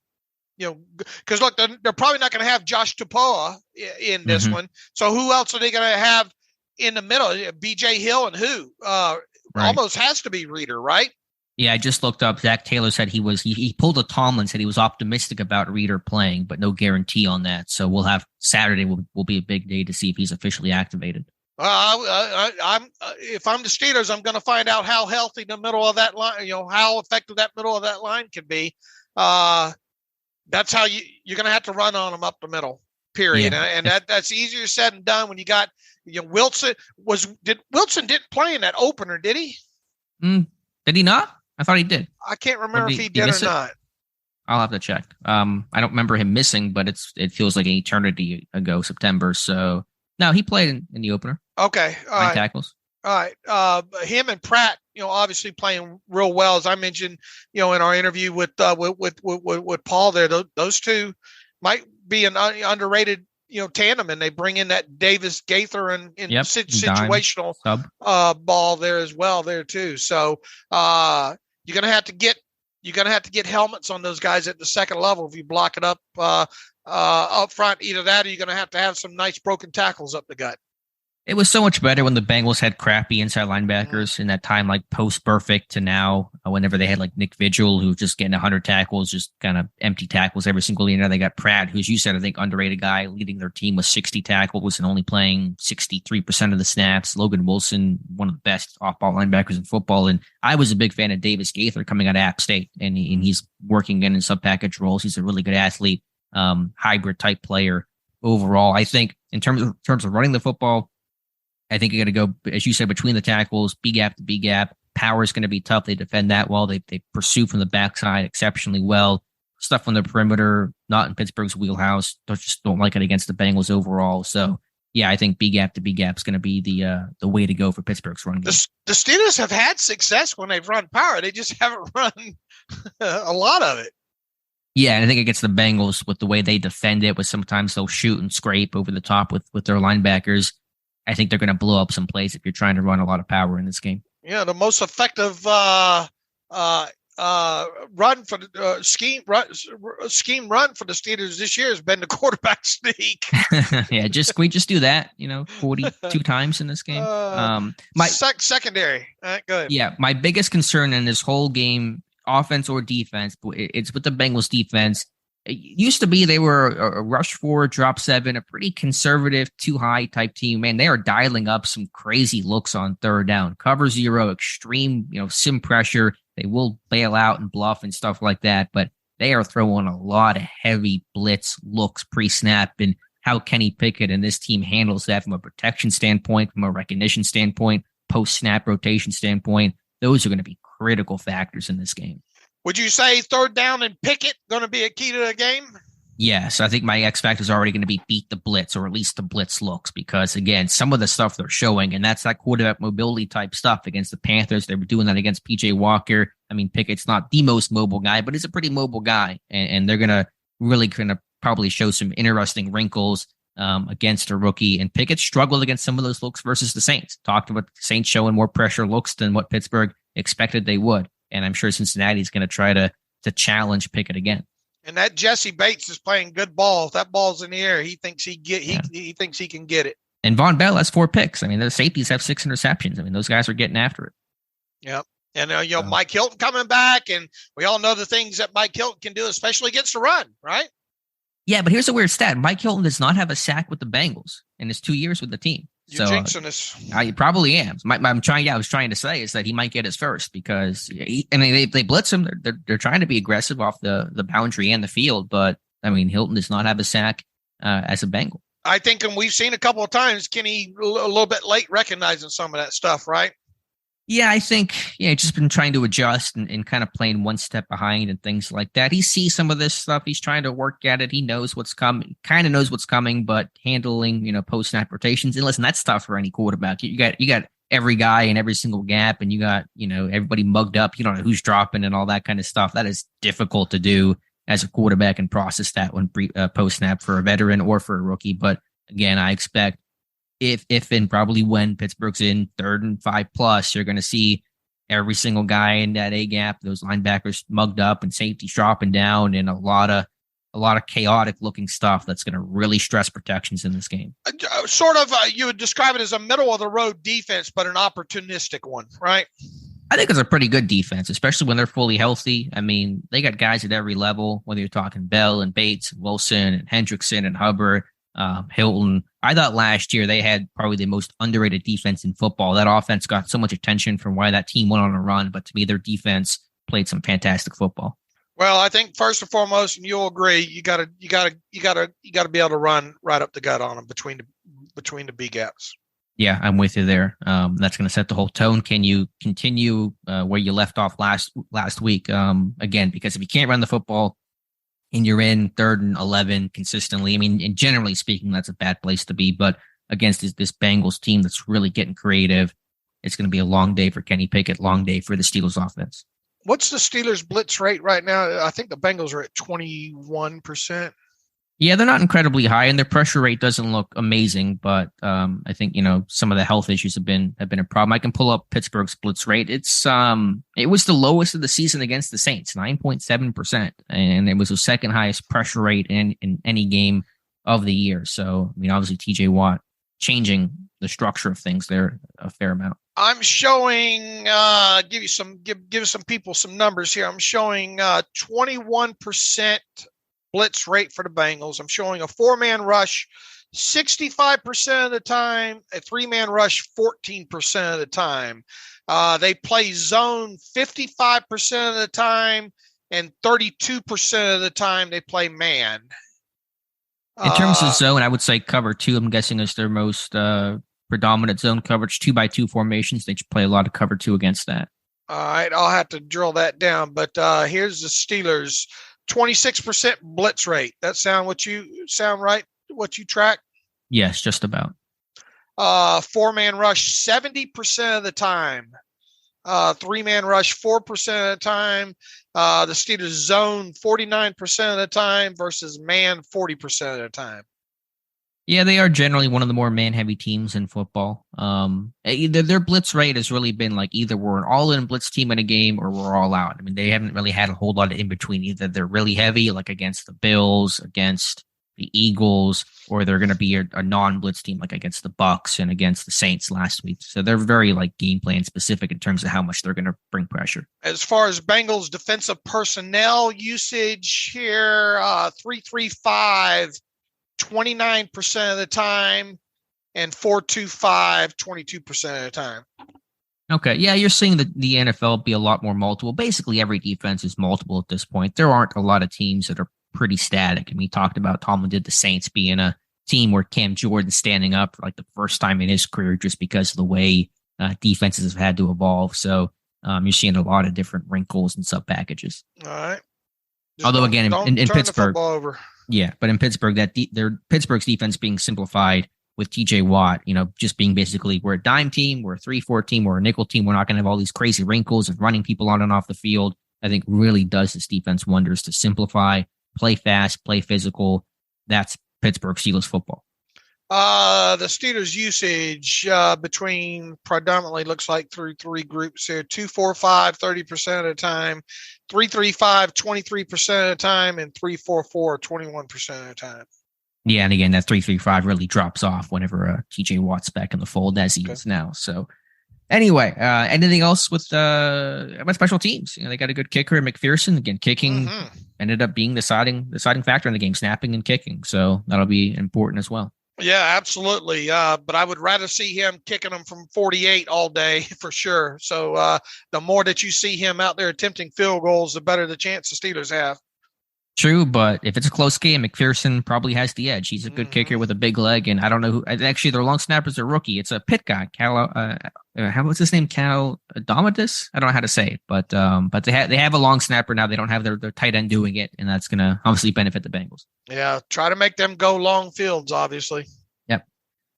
because look, they're probably not going to have Josh Tupoa in this one. So who else are they going to have in the middle? BJ Hill and who? Almost has to be Reader, right? Yeah, I just looked up. Zach Taylor said he pulled a Tomlin, said he was optimistic about Reader playing, but no guarantee on that. So we'll have Saturday will be a big day to see if he's officially activated. If I'm the Steelers, I'm going to find out how healthy the middle of that line, how effective that middle of that line can be. That's how you're going to have to run on them up the middle, period. Yeah. And that's easier said than done when you got, Wilson didn't play in that opener, did he? Did he not? I thought he did. I can't remember if he did or not. I'll have to check. I don't remember him missing, but it feels like an eternity ago, September. So no, he played in the opener. Okay. All right. Tackles. All right. Him and Pratt, obviously playing real well, as I mentioned, in our interview with Paul there. Those two might be an underrated, tandem, and they bring in that Davis Gaither and situational ball there as well there too. So you're gonna have to get helmets on those guys at the second level if you block it up front. Either that, or you're gonna have some nice broken tackles up the gut. It was so much better when the Bengals had crappy inside linebackers in that time, like post-perfect, to now whenever they had like Nick Vigil, who was just getting 100 tackles, just kind of empty tackles every single year. Now they got Pratt, who's, you said, I think, underrated guy, leading their team with 60 tackles and only playing 63% of the snaps. Logan Wilson, one of the best off-ball linebackers in football. And I was a big fan of Davis Gaither coming out of App State, and he's working in sub-package roles. He's a really good athlete, hybrid-type player overall. I think in terms of running the football, I think you're going to go, as you said, between the tackles, B gap to B gap. Power is going to be tough. They defend that well. They pursue from the backside exceptionally well. Stuff on the perimeter, not in Pittsburgh's wheelhouse. Just don't like it against the Bengals overall. So, yeah, I think B gap to B gap is going to be the way to go for Pittsburgh's run game. The Steelers have had success when they've run power. They just haven't run a lot of it. Yeah, and I think against the Bengals, with the way they defend it, with sometimes they'll shoot and scrape over the top with their linebackers. I think they're going to blow up some plays if you're trying to run a lot of power in this game. Yeah, the most effective run for the scheme run for the Steelers this year has been the quarterback sneak. Yeah, we just do that, 42 times in this game. Secondary. All right, good. Yeah, my biggest concern in this whole game, offense or defense, it's with the Bengals defense. It used to be they were a rush 4, drop 7, a pretty conservative, too high type team. Man, they are dialing up some crazy looks on third down. Cover 0, extreme, sim pressure. They will bail out and bluff and stuff like that, but they are throwing a lot of heavy blitz looks pre-snap, and how Kenny Pickett and this team handles that from a protection standpoint, from a recognition standpoint, post-snap rotation standpoint. Those are going to be critical factors in this game. Would you say third down and Pickett going to be a key to the game? Yes, I think my X factor is already going to be beat the blitz, or at least the blitz looks, because again, some of the stuff they're showing, and that's that quarterback mobility type stuff against the Panthers. They were doing that against PJ Walker. I mean, Pickett's not the most mobile guy, but he's a pretty mobile guy, and they're going to really probably show some interesting wrinkles against a rookie. And Pickett struggled against some of those looks versus the Saints. Talked about the Saints showing more pressure looks than what Pittsburgh expected they would. And I'm sure Cincinnati is going to try to challenge Pickett again. And that Jesse Bates is playing good ball. If that ball's in the air, he thinks he thinks he can get it. And Von Bell has 4 picks. I mean, the safeties have 6 interceptions. I mean, those guys are getting after it. Yep. And Mike Hilton coming back, and we all know the things that Mike Hilton can do, especially against the run, right? Yeah, but here's a weird stat: Mike Hilton does not have a sack with the Bengals in his 2 years with the team. You're jinxing us. I probably am. I was trying to say is that he might get his first, because they blitz him. They're trying to be aggressive off the boundary and the field, but I mean, Hilton does not have a sack as a Bengal. I think, and we've seen a couple of times, Kenny a little bit late recognizing some of that stuff, right? Yeah, I think, just been trying to adjust and kind of playing one step behind and things like that. He sees some of this stuff. He's trying to work at it. He knows what's coming, kind of knows what's coming, but handling, post-snap rotations. And listen, that's tough for any quarterback. You got every guy in every single gap, and you got, everybody mugged up. You don't know who's dropping and all that kind of stuff. That is difficult to do as a quarterback and process that when post-snap for a veteran or for a rookie. But again, I expect if and probably when Pittsburgh's in 3rd and 5+, you're going to see every single guy in that A gap, those linebackers mugged up and safeties dropping down, and a lot of chaotic looking stuff that's going to really stress protections in this game. You would describe it as a middle of the road defense, but an opportunistic one, right? I think it's a pretty good defense, especially when they're fully healthy. I mean, they got guys at every level, whether you're talking Bell and Bates and Wilson and Hendrickson and Hubbard, Hilton. I thought last year they had probably the most underrated defense in football. That offense got so much attention from why that team went on a run, but to me, their defense played some fantastic football. Well, I think first and foremost, and you'll agree, you got to be able to run right up the gut on them between the B gaps. Yeah, I'm with you there. That's going to set the whole tone. Can you continue where you left off last week? Again, because if you can't run the football and you're in 3rd and 11 consistently, I mean, and generally speaking, that's a bad place to be. But against this Bengals team that's really getting creative, it's going to be a long day for Kenny Pickett, long day for the Steelers offense. What's the Steelers blitz rate right now? I think the Bengals are at 21%. Yeah, they're not incredibly high, and their pressure rate doesn't look amazing. But I think some of the health issues have been a problem. I can pull up Pittsburgh's blitz rate. It was the lowest of the season against the Saints, 9.7%, and it was the second highest pressure rate in any game of the year. So I mean, obviously T.J. Watt changing the structure of things there a fair amount. I'm showing give some people some numbers here. I'm showing 21% blitz rate for the Bengals. I'm showing a 4-man rush 65% of the time, a 3-man rush 14% of the time. They play zone 55% of the time, and 32% of the time they play man. In terms of zone, I would say cover 2, I'm guessing, is their most predominant zone coverage. 2x2 formations, they play a lot of cover 2 against that. All right, I'll have to drill that down. But here's the Steelers. 26% blitz rate. That sound right? What you track? Yes, just about. 4-man rush 70% of the time. 3-man rush 4% of the time. The Steelers zone 49% of the time versus man 40% of the time. Yeah, they are generally one of the more man-heavy teams in football. Their blitz rate has really been like either we're an all-in blitz team in a game or we're all out. I mean, they haven't really had a whole lot of in-between. Either they're really heavy, like against the Bills, against the Eagles, or they're going to be a non-blitz team, like against the Bucks and against the Saints last week. So they're very like game plan specific in terms of how much they're going to bring pressure. As far as Bengals defensive personnel usage here, 3-3-5. 29% of the time, and 4-2-5, 22% of the time. Okay, yeah, you're seeing the NFL be a lot more multiple. Basically, every defense is multiple at this point. There aren't a lot of teams that are pretty static. And we talked about Tomlin did the Saints being a team where Cam Jordan's standing up for like the first time in his career just because of the way defenses have had to evolve. So you're seeing a lot of different wrinkles and sub-packages. All right. Although, again, in Pittsburgh, over. Yeah, but in Pittsburgh, Pittsburgh's defense being simplified with T.J. Watt, just being basically we're a dime team, we're a 3-4 team, we're a nickel team. We're not going to have all these crazy wrinkles of running people on and off the field. I think really does this defense wonders to simplify, play fast, play physical. That's Pittsburgh Steelers football. The Steelers usage between predominantly looks like through 3 groups here: 2-4-5, 30% of the time, 3-3-5, 23% of the time, and 3-4-4, 21% of the time. Yeah, and again, that 3-3-5 really drops off whenever TJ Watt's back in the fold, as he is now. So, anyway, anything else with about special teams? They got a good kicker, McPherson. Again, kicking ended up being the deciding factor in the game, snapping and kicking. So that'll be important as well. Yeah, absolutely. But I would rather see him kicking them from 48 all day for sure. So the more that you see him out there attempting field goals, the better the chance the Steelers have. True, but if it's a close game, McPherson probably has the edge. He's a good kicker with a big leg, and I don't know who. Actually, their long snapper's a rookie. It's a Pitt guy, what's his name? Cal Domitis? I don't know how to say it, but they have a long snapper now. They don't have their tight end doing it, and that's going to obviously benefit the Bengals. Yeah, try to make them go long fields, obviously. Yep.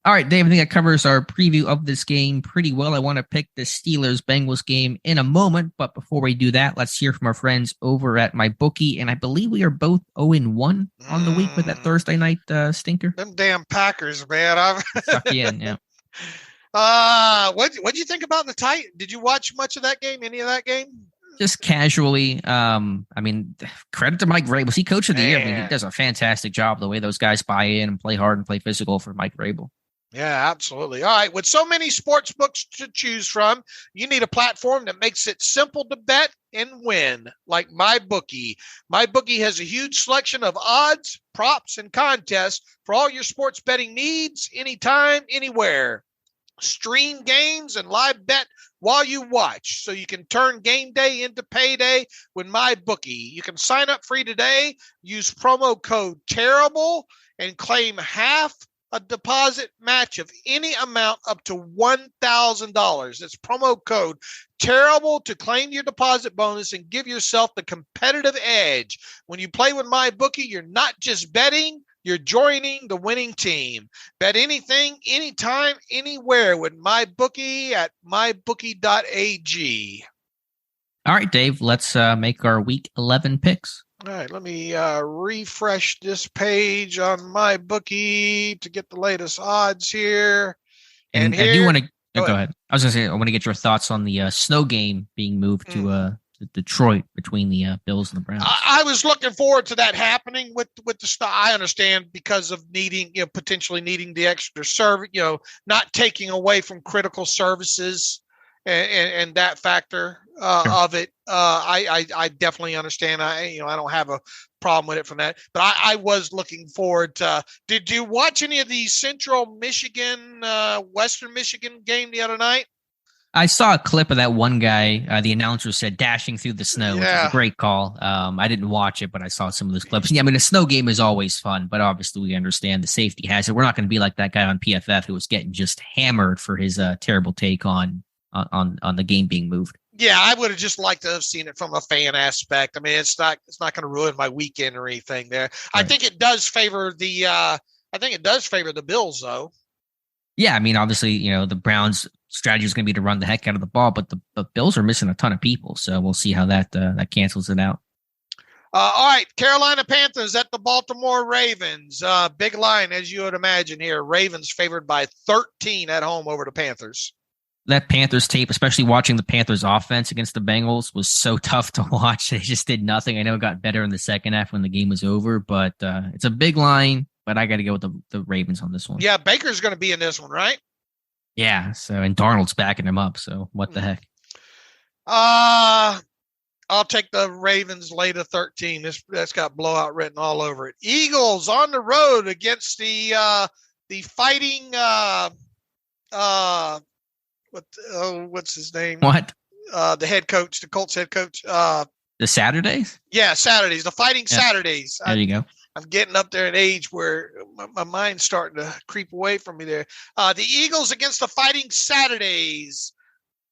All right, Dave, I think that covers our preview of this game pretty well. I want to pick the Steelers-Bengals game in a moment, but before we do that, let's hear from our friends over at MyBookie, and I believe we are both 0-1 on the week with that Thursday night stinker. Them damn Packers, man. Suck you in, yeah. What'd you think about the Titans? Did you watch much of that game? Any of that game? Just casually. I mean, credit to Mike Vrabel. Was he coach of the year? I mean, he does a fantastic job the way those guys buy in and play hard and play physical for Mike Vrabel. Yeah, absolutely. All right. With so many sports books to choose from, you need a platform that makes it simple to bet and win, like MyBookie. MyBookie has a huge selection of odds, props, and contests for all your sports betting needs, anytime, anywhere. Stream games and live bet while you watch, so you can turn game day into payday with MyBookie. You can sign up free today, use promo code TERRIBLE, and claim half a deposit match of any amount up to $1,000. It's promo code TERRIBLE to claim your deposit bonus and give yourself the competitive edge. When you play with MyBookie, you're not just betting, you're joining the winning team. Bet anything, anytime, anywhere with MyBookie at mybookie.ag. All right, Dave, let's make our Week 11 picks. All right, let me refresh this page on MyBookie to get the latest odds here. And I do want to go ahead. I was going to say, I want to get your thoughts on the snow game being moved to Detroit between the Bills and the Browns. I was looking forward to that happening with the snow. I understand because of needing, potentially needing the extra service, not taking away from critical services and that factor of it. I definitely understand. I don't have a problem with it from that, but I was looking forward to. Did you watch any of the Central Michigan, Western Michigan game the other night? I saw a clip of that one guy. The announcer said dashing through the snow, which is a great call. I didn't watch it, but I saw some of those clips. Yeah, I mean, a snow game is always fun, but obviously we understand the safety hazard. We're not going to be like that guy on PFF who was getting just hammered for his terrible take on the game being moved. Yeah, I would have just liked to have seen it from a fan aspect. I mean, it's not going to ruin my weekend or anything there. Right. I think it does favor the Bills though. Yeah, I mean, obviously, the Browns' strategy is going to be to run the heck out of the ball, but the Bills are missing a ton of people, so we'll see how that cancels it out. All right, Carolina Panthers at the Baltimore Ravens. Big line, as you would imagine here. Ravens favored by 13 at home over the Panthers. That Panthers tape, especially watching the Panthers offense against the Bengals, was so tough to watch. They just did nothing. I know it got better in the second half when the game was over, but it's a big line. But I got to go with the Ravens on this one. Yeah, Baker's going to be in this one, right? Yeah. So, and Darnold's backing him up. So what the heck? I'll take the Ravens late of 13. That's got blowout written all over it. Eagles on the road against the fighting. What's his name? What? The head coach, the Colts head coach. The Saturdays? Yeah, Saturdays. The Fighting Saturdays. There you go. I'm getting up there in age where my mind's starting to creep away from me there. The Eagles against the Fighting Saturdays.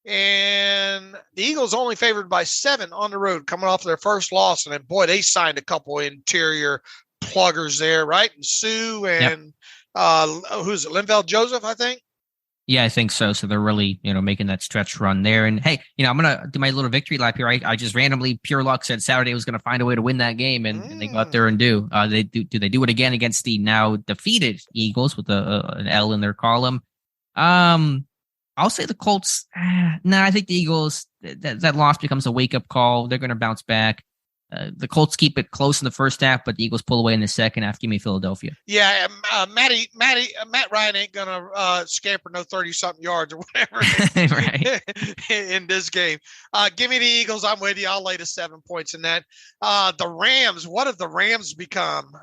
And the Eagles only favored by 7 on the road, coming off their first loss. And then, boy, they signed a couple interior pluggers there, right? And Sue and who's it? Linval Joseph, I think. Yeah, I think so. So they're really, making that stretch run there. And hey, I'm going to do my little victory lap here. I just randomly, pure luck, said Saturday was going to find a way to win that game, and they go out there and do. They do it again against the now defeated Eagles with an L in their column. I'll say the Colts. I think the Eagles, that loss becomes a wake-up call. They're going to bounce back. The Colts keep it close in the first half, but the Eagles pull away in the second half. Give me Philadelphia. Yeah, Matt Ryan ain't gonna scamper no 30-something yards or whatever right. in this game. Give me the Eagles. I'm with you. I'll lay the 7 points in that. The Rams. What have the Rams become?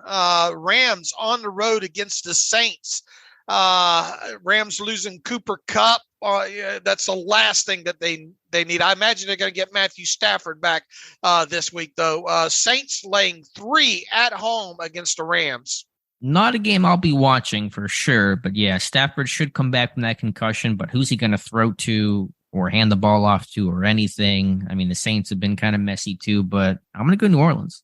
Rams on the road against the Saints. Rams losing Cooper Kupp. Yeah, that's the last thing that they need. I imagine they're going to get Matthew Stafford back this week, though. Saints laying 3 at home against the Rams. Not a game I'll be watching for sure, but yeah, Stafford should come back from that concussion, but who's he going to throw to or hand the ball off to or anything? I mean, the Saints have been kind of messy too, but I'm going to go New Orleans.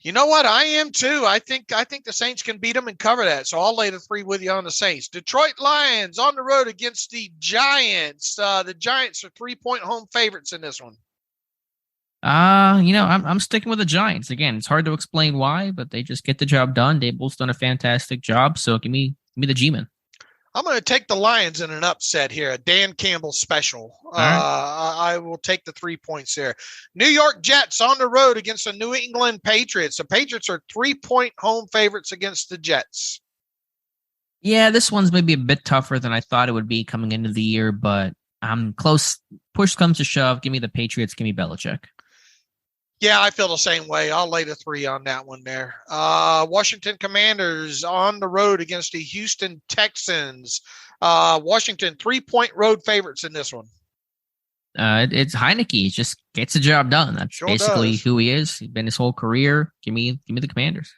You know what? I am too. I think the Saints can beat them and cover that. So I'll lay the 3 with you on the Saints. Detroit Lions on the road against the Giants. The Giants are 3-point home favorites in this one. I'm sticking with the Giants. Again, it's hard to explain why, but they just get the job done. Daboll's done a fantastic job. So give me the G-Men. I'm going to take the Lions in an upset here, a Dan Campbell special. Right. I will take the 3 points there. New York Jets on the road against the New England Patriots. The Patriots are 3-point home favorites against the Jets. Yeah, this one's maybe a bit tougher than I thought it would be coming into the year, but I'm close. Push comes to shove. Give me the Patriots. Give me Belichick. Yeah, I feel the same way. I'll lay the 3 on that one there. Washington Commanders on the road against the Houston Texans. Washington 3-point road favorites in this one. It's Heineke. He just gets the job done. That's basically who he is. He's been his whole career. Give me the Commanders.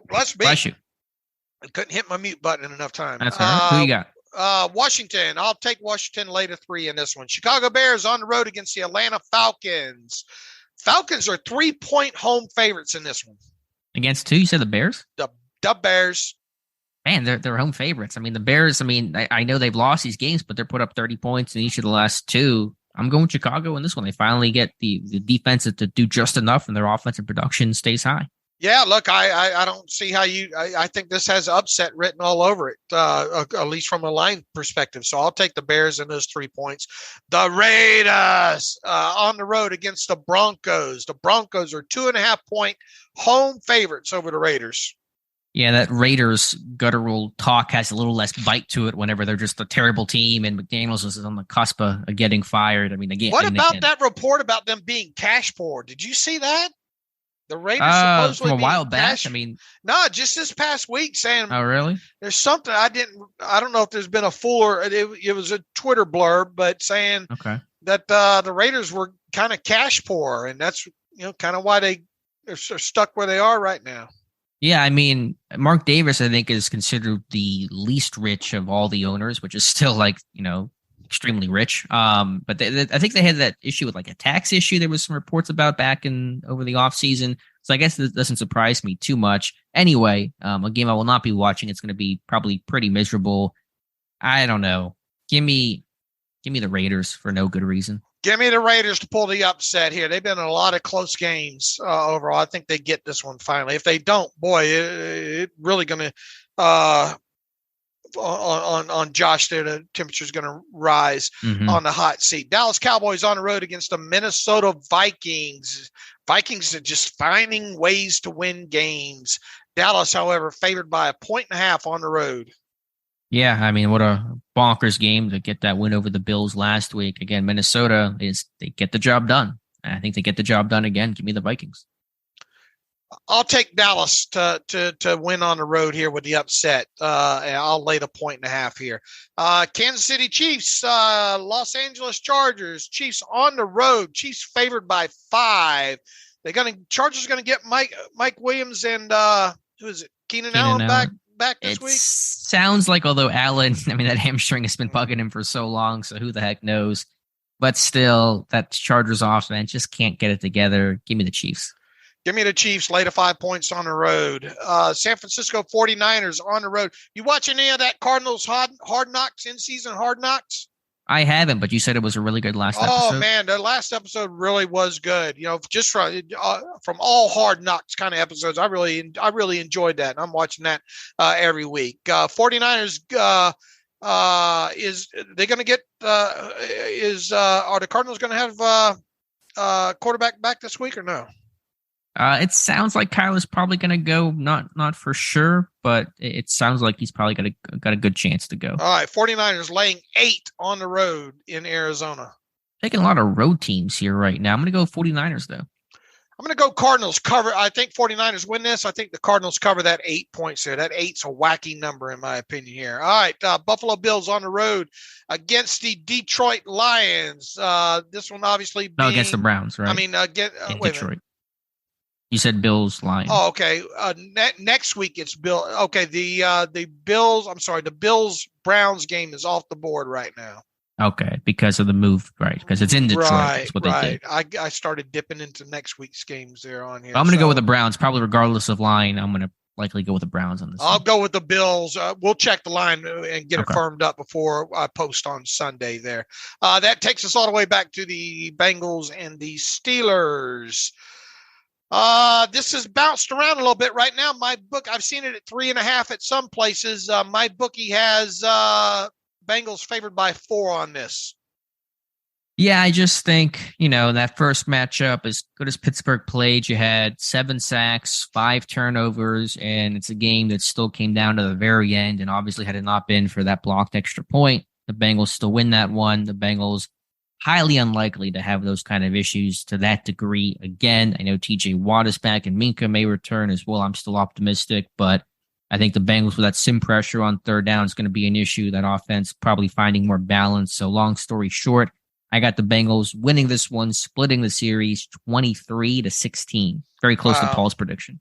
Bless me. Bless you. I couldn't hit my mute button in enough time. That's all right. Who you got? Washington. I'll take Washington lay the 3 in this one. Chicago Bears on the road against the Atlanta Falcons. Falcons are 3-point home favorites in this one. Against who? You said the Bears? The Bears. Man, they're home favorites. I mean, the Bears, I know they've lost these games, but they're put up 30 points in each of the last 2. I'm going Chicago in this one. They finally get the defense to do just enough, and their offensive production stays high. Yeah, look, I don't see how I think this has upset written all over it, at least from a line perspective. So I'll take the Bears in those 3 points. The Raiders on the road against the Broncos. The Broncos are 2.5-point home favorites over the Raiders. Yeah, that Raiders guttural talk has a little less bite to it whenever they're just a terrible team and McDaniels is on the cusp of getting fired. I mean, again, what about that report about them being cash poor? Did you see that? The Raiders supposedly from a while back. No, just this past week saying. Oh, really? There's something I don't know if there's been a full or it was a Twitter blurb, but saying that the Raiders were kind of cash poor, and that's kind of why they're stuck where they are right now. Yeah, I mean, Mark Davis, I think, is considered the least rich of all the owners, which is still extremely rich. But I think they had that issue with a tax issue. There was some reports about back over the off season. So I guess this doesn't surprise me too much. Anyway, a game I will not be watching. It's going to be probably pretty miserable. I don't know. Give me the Raiders for no good reason. Give me the Raiders to pull the upset here. They've been in a lot of close games overall. I think they get this one finally. If they don't, boy, it really going to on Josh there, the temperature is going to rise on the hot seat. Dallas Cowboys on the road against the Minnesota Vikings. Vikings are just finding ways to win games. Dallas, however, favored by 1.5 on the road. Yeah, I mean, what a bonkers game to get that win over the Bills last week. Again, Minnesota they get the job done. I think they get the job done again. Give me the Vikings. I'll take Dallas to win on the road here with the upset. And I'll lay the 1.5 here. Kansas City Chiefs, Los Angeles Chargers. Chiefs on the road. Chiefs favored by 5. Chargers going to get Mike Williams and who is it? Keenan Allen back this week. Sounds like, although Allen, that hamstring has been bugging him for so long, so who the heck knows? But still, that Chargers offense just can't get it together. Give me the Chiefs. Give me the Chiefs, lay to 5 points on the road. San Francisco 49ers on the road. You watch any of that Cardinals Hard Knocks, in-season Hard Knocks? I haven't, but you said it was a really good last episode. Oh, man, the last episode really was good. Just from all Hard Knocks kind of episodes, I really enjoyed that, and I'm watching that every week. 49ers, is they going to get are the Cardinals going to have quarterback back this week or no? It sounds like Kyle is probably going to go, not for sure, but it sounds like he's probably got a good chance to go. All right, 49ers laying 8 on the road in Arizona. Taking a lot of road teams here right now. I'm going to go 49ers, though. I'm going to go Cardinals cover. I think 49ers win this. I think the Cardinals cover that 8 points there. That 8's a wacky number in my opinion here. All right, Buffalo Bills on the road against the Detroit Lions. This one obviously being, against the Browns, right? I mean, in Detroit. You said Bills Lions. Oh, okay. Next week it's Bill. Okay, the Bills. I'm sorry, the Bills Browns game is off the board right now. Okay, because of the move, right? Because it's in Detroit. Right, That's what right. they did. I started dipping into next week's games there on here. I'm going to go with the Browns, probably regardless of line. I'm going to likely go with the Browns on this. I'll go with the Bills. We'll check the line and get it firmed up before I post on Sunday there. That takes us all the way back to the Bengals and the Steelers. This has bounced around a little bit right now. My book, I've seen it at 3.5 at some places. My bookie has Bengals favored by 4 on this. Yeah, I just think, that first matchup, as good as Pittsburgh played, you had 7 sacks, 5 turnovers, and it's a game that still came down to the very end. And obviously, had it not been for that blocked extra point, the Bengals still win that one. The Bengals highly unlikely to have those kind of issues to that degree again. I know TJ Watt is back and Minkah may return as well. I'm still optimistic, but I think the Bengals with that sim pressure on third down is going to be an issue. That offense probably finding more balance. So long story short, I got the Bengals winning this one, splitting the series 23-16. Very close to Paul's prediction.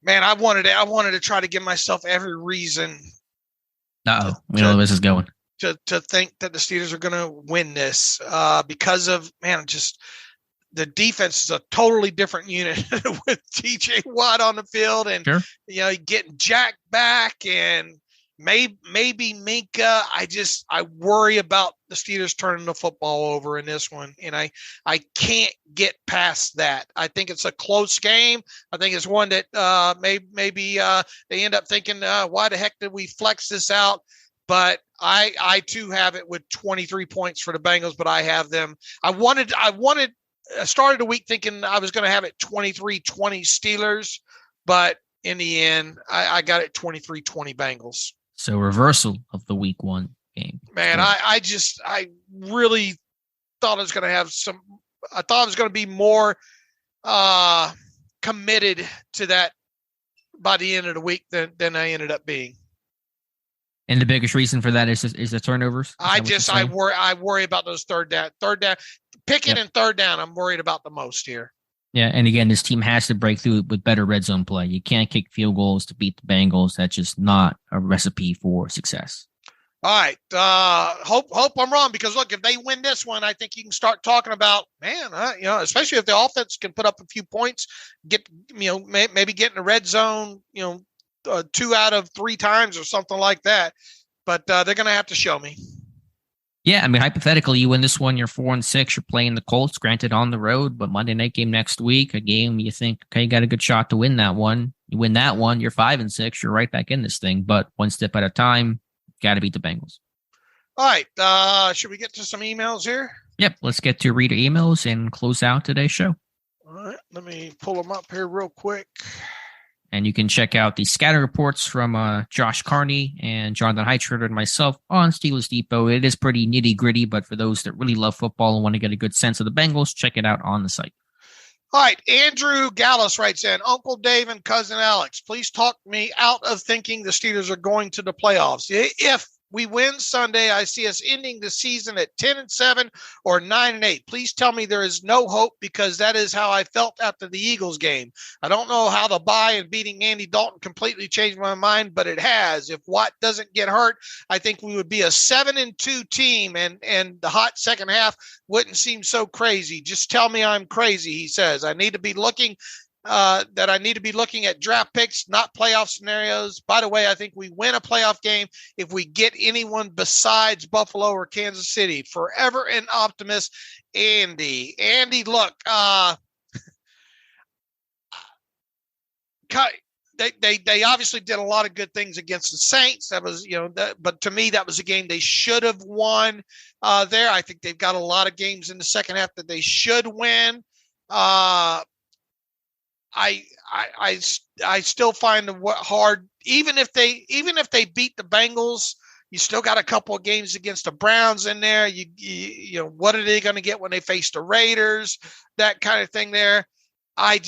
Man, I wanted to try to give myself every reason. We know where this is going. To think that the Steelers are going to win this because of, just the defense is a totally different unit with TJ Watt on the field and, getting Jack back and maybe Minkah. I worry about the Steelers turning the football over in this one. And I can't get past that. I think it's a close game. I think it's one that maybe they end up thinking, why the heck did we flex this out? But I too have it with 23 points for the Bengals, but I have them. I started the week thinking I was going to have it 23-20 Steelers, but in the end, I got it 23-20 Bengals. So reversal of the week 1 game. Man, I really thought I was going to have I thought I was going to be more committed to that by the end of the week than I ended up being. And the biggest reason for that is the turnovers. I worry about those third down, Pickett and third down. I'm worried about the most here. Yeah, and again, this team has to break through with better red zone play. You can't kick field goals to beat the Bengals. That's just not a recipe for success. All right. Hope I'm wrong, because look, if they win this one, I think you can start talking about, especially if the offense can put up a few points, maybe get in the red zone, 2 out of 3 times or something like that. But they're going to have to show me. Yeah, I mean, hypothetically, you win this one, you're 4-6, you're playing the Colts, granted on the road, but Monday night game next week, a game you think, okay, you got a good shot to win that one. You win that one, you're 5-6, you're right back in this thing. But one step at a time, got to beat the Bengals. All right, should we get to some emails here? Yep, let's get to reader emails and close out today's show. All right, let me pull them up here real quick. And you can check out the scatter reports from Josh Carney and Jonathan Heitzschroeder and myself on Steelers Depot. It is pretty nitty-gritty, but for those that really love football and want to get a good sense of the Bengals, check it out on the site. All right, Andrew Gallus writes in, Uncle Dave and Cousin Alex, please talk me out of thinking the Steelers are going to the playoffs. If we win Sunday, I see us ending the season at 10-7 or 9-8. Please tell me there is no hope, because that is how I felt after the Eagles game. I don't know how the bye and beating Andy Dalton completely changed my mind, but it has. If Watt doesn't get hurt, I think we would be a 7-2 team, and the hot second half wouldn't seem so crazy. Just tell me I'm crazy, he says. I need to be looking at draft picks, not playoff scenarios. By the way, I think we win a playoff game if we get anyone besides Buffalo or Kansas City. Forever an optimist, Andy. Andy, look, they obviously did a lot of good things against the Saints. That was, but to me, that was a game they should have won there. I think they've got a lot of games in the second half that they should win. I still find it hard, even if they beat the Bengals, You still got a couple of games against the Browns in there. You know, what are they going to get when they face the Raiders? That kind of thing there. I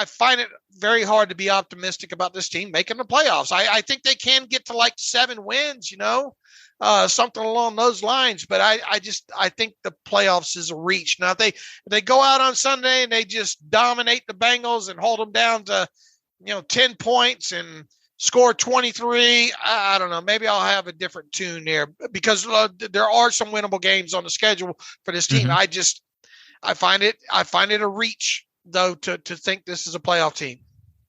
find it very hard to be optimistic about this team making the playoffs. I think they can get to like 7 wins, you know, something along those lines. But I think the playoffs is a reach. Now, if they go out on Sunday and they just dominate the Bengals and hold them down to, 10 points and score 23, I don't know. Maybe I'll have a different tune there because there are some winnable games on the schedule for this team. Mm-hmm. I find it a reach, though, to think this is a playoff team.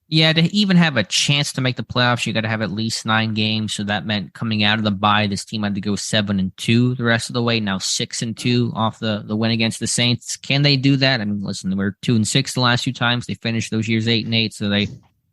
Yeah, to even have a chance to make the playoffs, you got to have at least 9 games. So that meant coming out of the bye, this team had to go 7-2 the rest of the way. Now 6-2 off the win against the Saints. Can they do that? I mean, listen, they were 2-6 the last 2 times. They finished those years 8-8, so they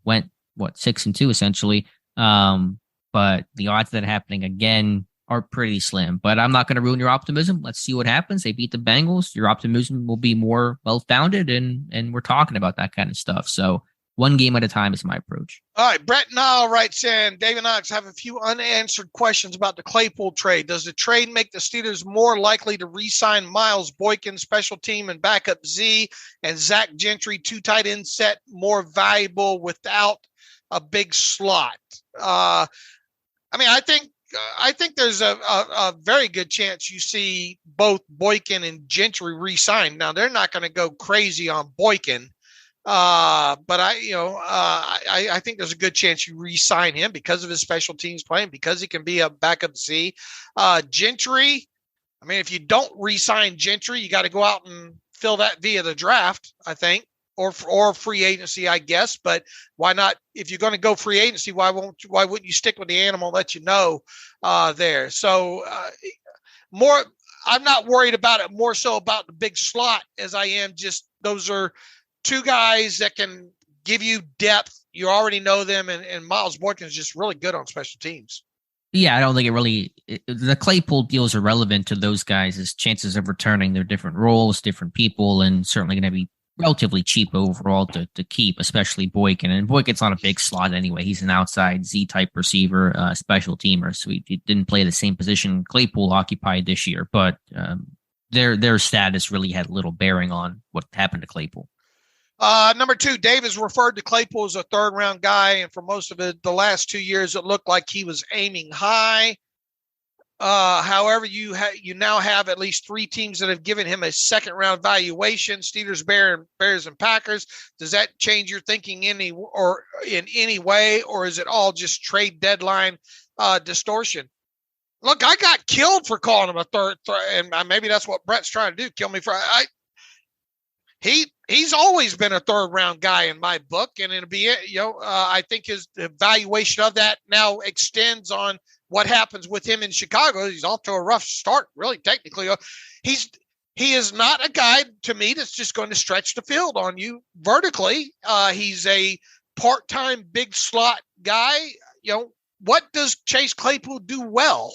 went 6-2 essentially. But the odds of that happening again are pretty slim. But I'm not going to ruin your optimism. Let's see what happens. They beat the Bengals. Your optimism will be more well-founded, and we're talking about that kind of stuff. So one game at a time is my approach. All right. Brett Nile writes in, David Knox, have a few unanswered questions about the Claypool trade. Does the trade make the Steelers more likely to re-sign Miles Boykin, special team and backup Z, and Zach Gentry, 2 tight end set, more valuable without a big slot? I think there's a very good chance you see both Boykin and Gentry re-signed. Now, they're not going to go crazy on Boykin. But I think there's a good chance you re-sign him because of his special teams playing, because he can be a backup Z. Gentry, I mean, if you don't re-sign Gentry, you got to go out and fill that via the draft, I think, or free agency, I guess. But why not? If you're going to go free agency, why wouldn't you stick with the animal? Let you know there. So I'm not worried about it more so about the big slot as I am just those are 2 guys that can give you depth. You already know them, and Miles Boykin is just really good on special teams. Yeah, I don't think the Claypool deal is irrelevant to those guys' chances of returning. Their different roles, different people, and certainly going to be relatively cheap overall to keep, especially Boykin. And Boykin's not a big slot anyway. He's an outside Z-type receiver, special teamer, so he didn't play the same position Claypool occupied this year. But their status really had little bearing on what happened to Claypool. Number 2, Dave has referred to Claypool as a 3rd-round guy, and for most of the last 2 years, it looked like he was aiming high. However, you now have at least 3 teams that have given him a 2nd-round valuation: Steelers, Bears, and Packers. Does that change your thinking in any way, or is it all just trade deadline distortion? Look, I got killed for calling him a third, and maybe that's what Brett's trying to do, kill me for. He's always been a 3rd-round guy in my book, and it'll be, I think his evaluation of that now extends on what happens with him in Chicago. He's off to a rough start, really, technically. He is not a guy, to me, that's just going to stretch the field on you vertically. He's a part-time big slot guy. What does Chase Claypool do well?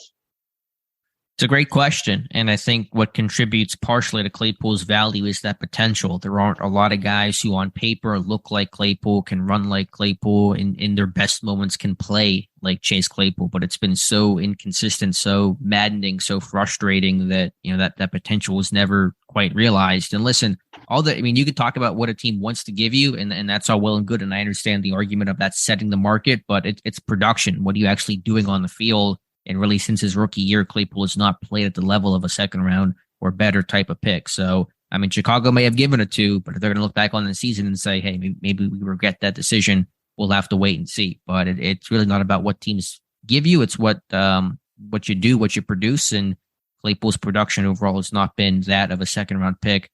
It's a great question, and I think what contributes partially to Claypool's value is that potential. There aren't a lot of guys who on paper look like Claypool, can run like Claypool, in their best moments can play like Chase Claypool, but it's been so inconsistent, so maddening, so frustrating that that potential was never quite realized. And listen, you could talk about what a team wants to give you, and that's all well and good, and I understand the argument of that setting the market, but it's production. What are you actually doing on the field? And really, since his rookie year, Claypool has not played at the level of a 2nd-round or better type of pick. So, I mean, Chicago may have given it to, but if they're going to look back on the season and say, hey, maybe we regret that decision, we'll have to wait and see. But it's really not about what teams give you. It's what you do, what you produce. And Claypool's production overall has not been that of a 2nd-round pick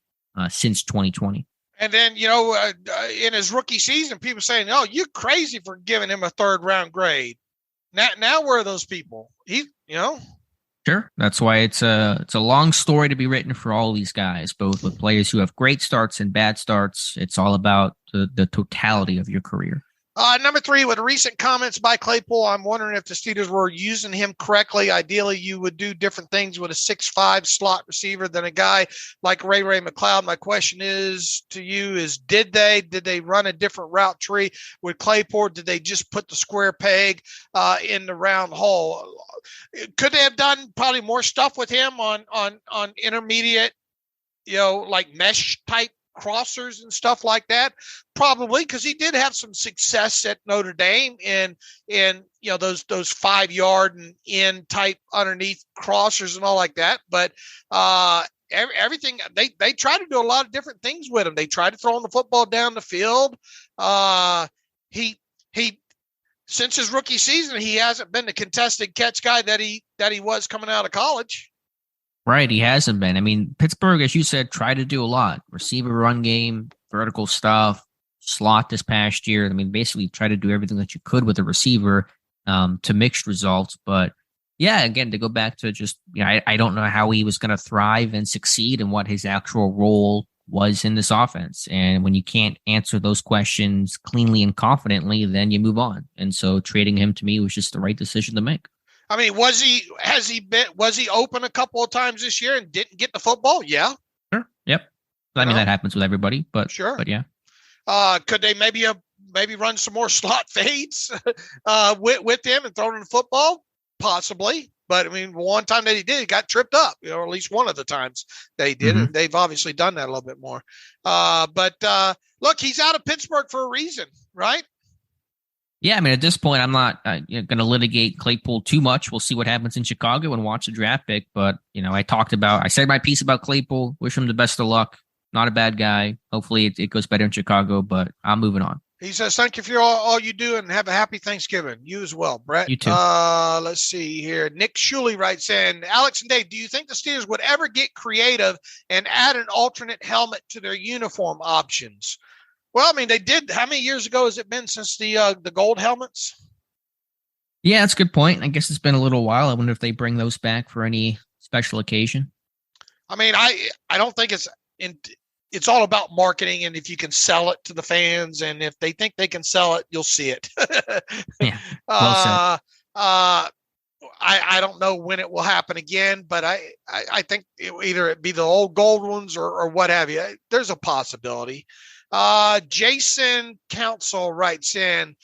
since 2020. And then, in his rookie season, people saying, oh, you're crazy for giving him a 3rd-round grade. Now where are those people? Sure. That's why it's a long story to be written for all these guys, both with players who have great starts and bad starts. It's all about the totality of your career. Number 3, with recent comments by Claypool, I'm wondering if the Steelers were using him correctly. Ideally, you would do different things with a 6'5" slot receiver than a guy like Ray McLeod. My question is to you is, did they run a different route tree with Claypool? Did they just put the square peg in the round hole? Could they have done probably more stuff with him on intermediate, like mesh type crossers and stuff like that? Probably, because he did have some success at Notre Dame in those 5-yard and in type underneath crossers and all like that. But everything they try to do a lot of different things with him. They try to throw the football down the field. He since his rookie season, he hasn't been the contested catch guy that he was coming out of college. Right, he hasn't been. I mean, Pittsburgh, as you said, tried to do a lot. Receiver, run game, vertical stuff, slot this past year. I mean, basically try to do everything that you could with a receiver to mixed results. But yeah, again, to go back to just, I don't know how he was going to thrive and succeed and what his actual role was in this offense. And when you can't answer those questions cleanly and confidently, then you move on. And so trading him to me was just the right decision to make. I mean, was he open a couple of times this year and didn't get the football? Yeah. Sure. Yep. I mean, that happens with everybody, but sure. But yeah. Could they maybe run some more slot fades with him and throw in the football? Possibly. But I mean, one time that he did, he got tripped up, or at least one of the times that he did. Mm-hmm. And they've obviously done that a little bit more. But look, he's out of Pittsburgh for a reason, right? Yeah, I mean, at this point, I'm not going to litigate Claypool too much. We'll see what happens in Chicago and watch the draft pick. But, I said my piece about Claypool. Wish him the best of luck. Not a bad guy. Hopefully it goes better in Chicago, but I'm moving on. He says, thank you for all you do and have a happy Thanksgiving. You as well, Brett. You too. Let's see here. Nick Shuley writes in, Alex and Dave, do you think the Steelers would ever get creative and add an alternate helmet to their uniform options? Well, I mean, they did. How many years ago has it been since the gold helmets? Yeah, that's a good point. I guess it's been a little while. I wonder if they bring those back for any special occasion. I mean, I don't think it's all about marketing, and if you can sell it to the fans, and if they think they can sell it, you'll see it. Yeah. Well said. I don't know when it will happen again, but I think it be the old gold ones or what have you. There's a possibility. Jason Council writes in,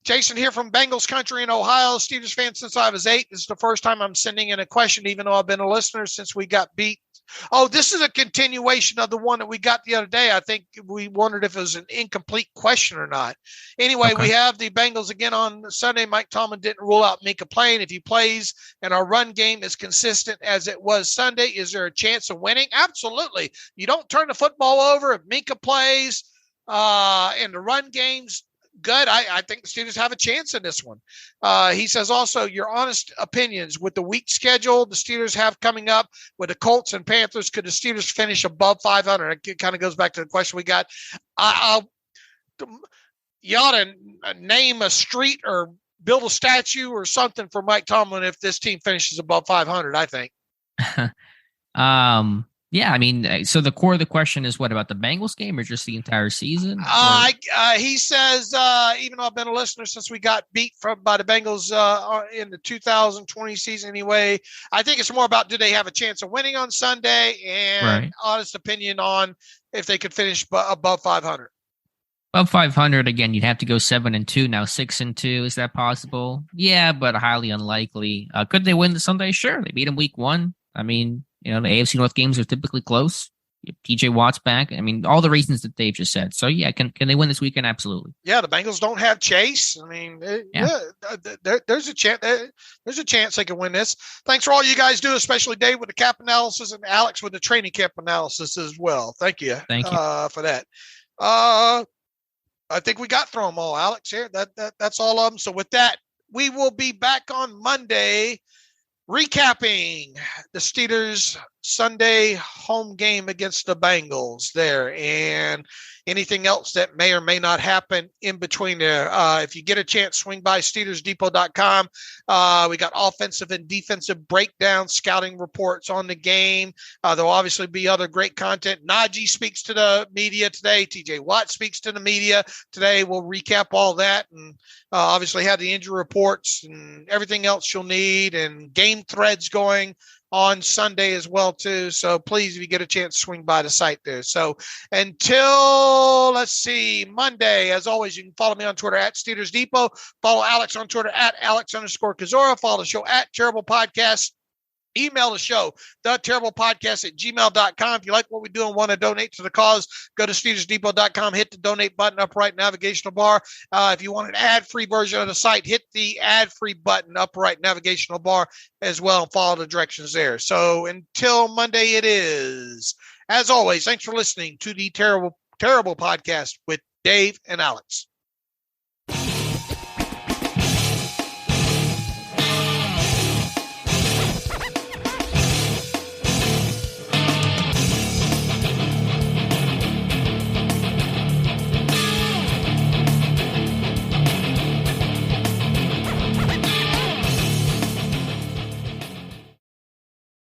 Jason here from Bengals country in Ohio, Steelers fan since I was 8. This is the first time I'm sending in a question, even though I've been a listener since we got beat. Oh, this is a continuation of the one that we got the other day. I think we wondered if it was an incomplete question or not. Anyway, okay. We have the Bengals again on Sunday. Mike Tomlin didn't rule out Minkah playing. If he plays and our run game is consistent as it was Sunday, is there a chance of winning? Absolutely. You don't turn the football over. If Minkah plays and the run game's good, I think the Steelers have a chance in this one. He says also, your honest opinions with the weak schedule the Steelers have coming up with the Colts and Panthers, could the Steelers finish above 500? It kind of goes back to the question we got. You ought to name a street or build a statue or something for Mike Tomlin if this team finishes above 500, I think. Yeah, I mean, so the core of the question is what about the Bengals game or just the entire season? He says, even though I've been a listener since we got beat by the Bengals in the 2020 season anyway, I think it's more about do they have a chance of winning on Sunday and honest opinion on if they could finish above 500. Above 500, again, you'd have to go 7-2, now 6-2. Is that possible? Yeah, but highly unlikely. Could they win the Sunday? Sure. They beat them week 1. I mean, the AFC North games are typically close. TJ Watt's back. I mean, all the reasons that Dave just said. So, yeah, can they win this weekend? Absolutely. Yeah, the Bengals don't have Chase. I mean, there's a chance. There's a chance they can win this. Thanks for all you guys do, especially Dave with the cap analysis and Alex with the training camp analysis as well. Thank you. Thank you for that. I think we got through them all, Alex. Here, that's all of them. So with that, we will be back on Monday, recapping the Steelers' Sunday home game against the Bengals there, and anything else that may or may not happen in between there. If you get a chance, swing by SteelersDepot.com. We got offensive and defensive breakdown, scouting reports on the game. There'll obviously be other great content. Najee speaks to the media today. TJ Watt speaks to the media today. We'll recap all that and obviously have the injury reports and everything else you'll need, and game threads going on Sunday as well too. So please, if you get a chance, swing by the site there. So until, let's see, Monday, as always, you can follow me on Twitter at Steelers Depot. Follow Alex on Twitter at Alex_Kozora. Follow the show at Terrible Podcast. Email the show, theterriblepodcast@gmail.com. If you like what we do and want to donate to the cause, go to SteelersDepot.com, hit the donate button up right navigational bar. If you want an ad-free version of the site, hit the ad-free button up right navigational bar as well and follow the directions there. So until Monday it is. As always, thanks for listening to the Terrible Podcast with Dave and Alex.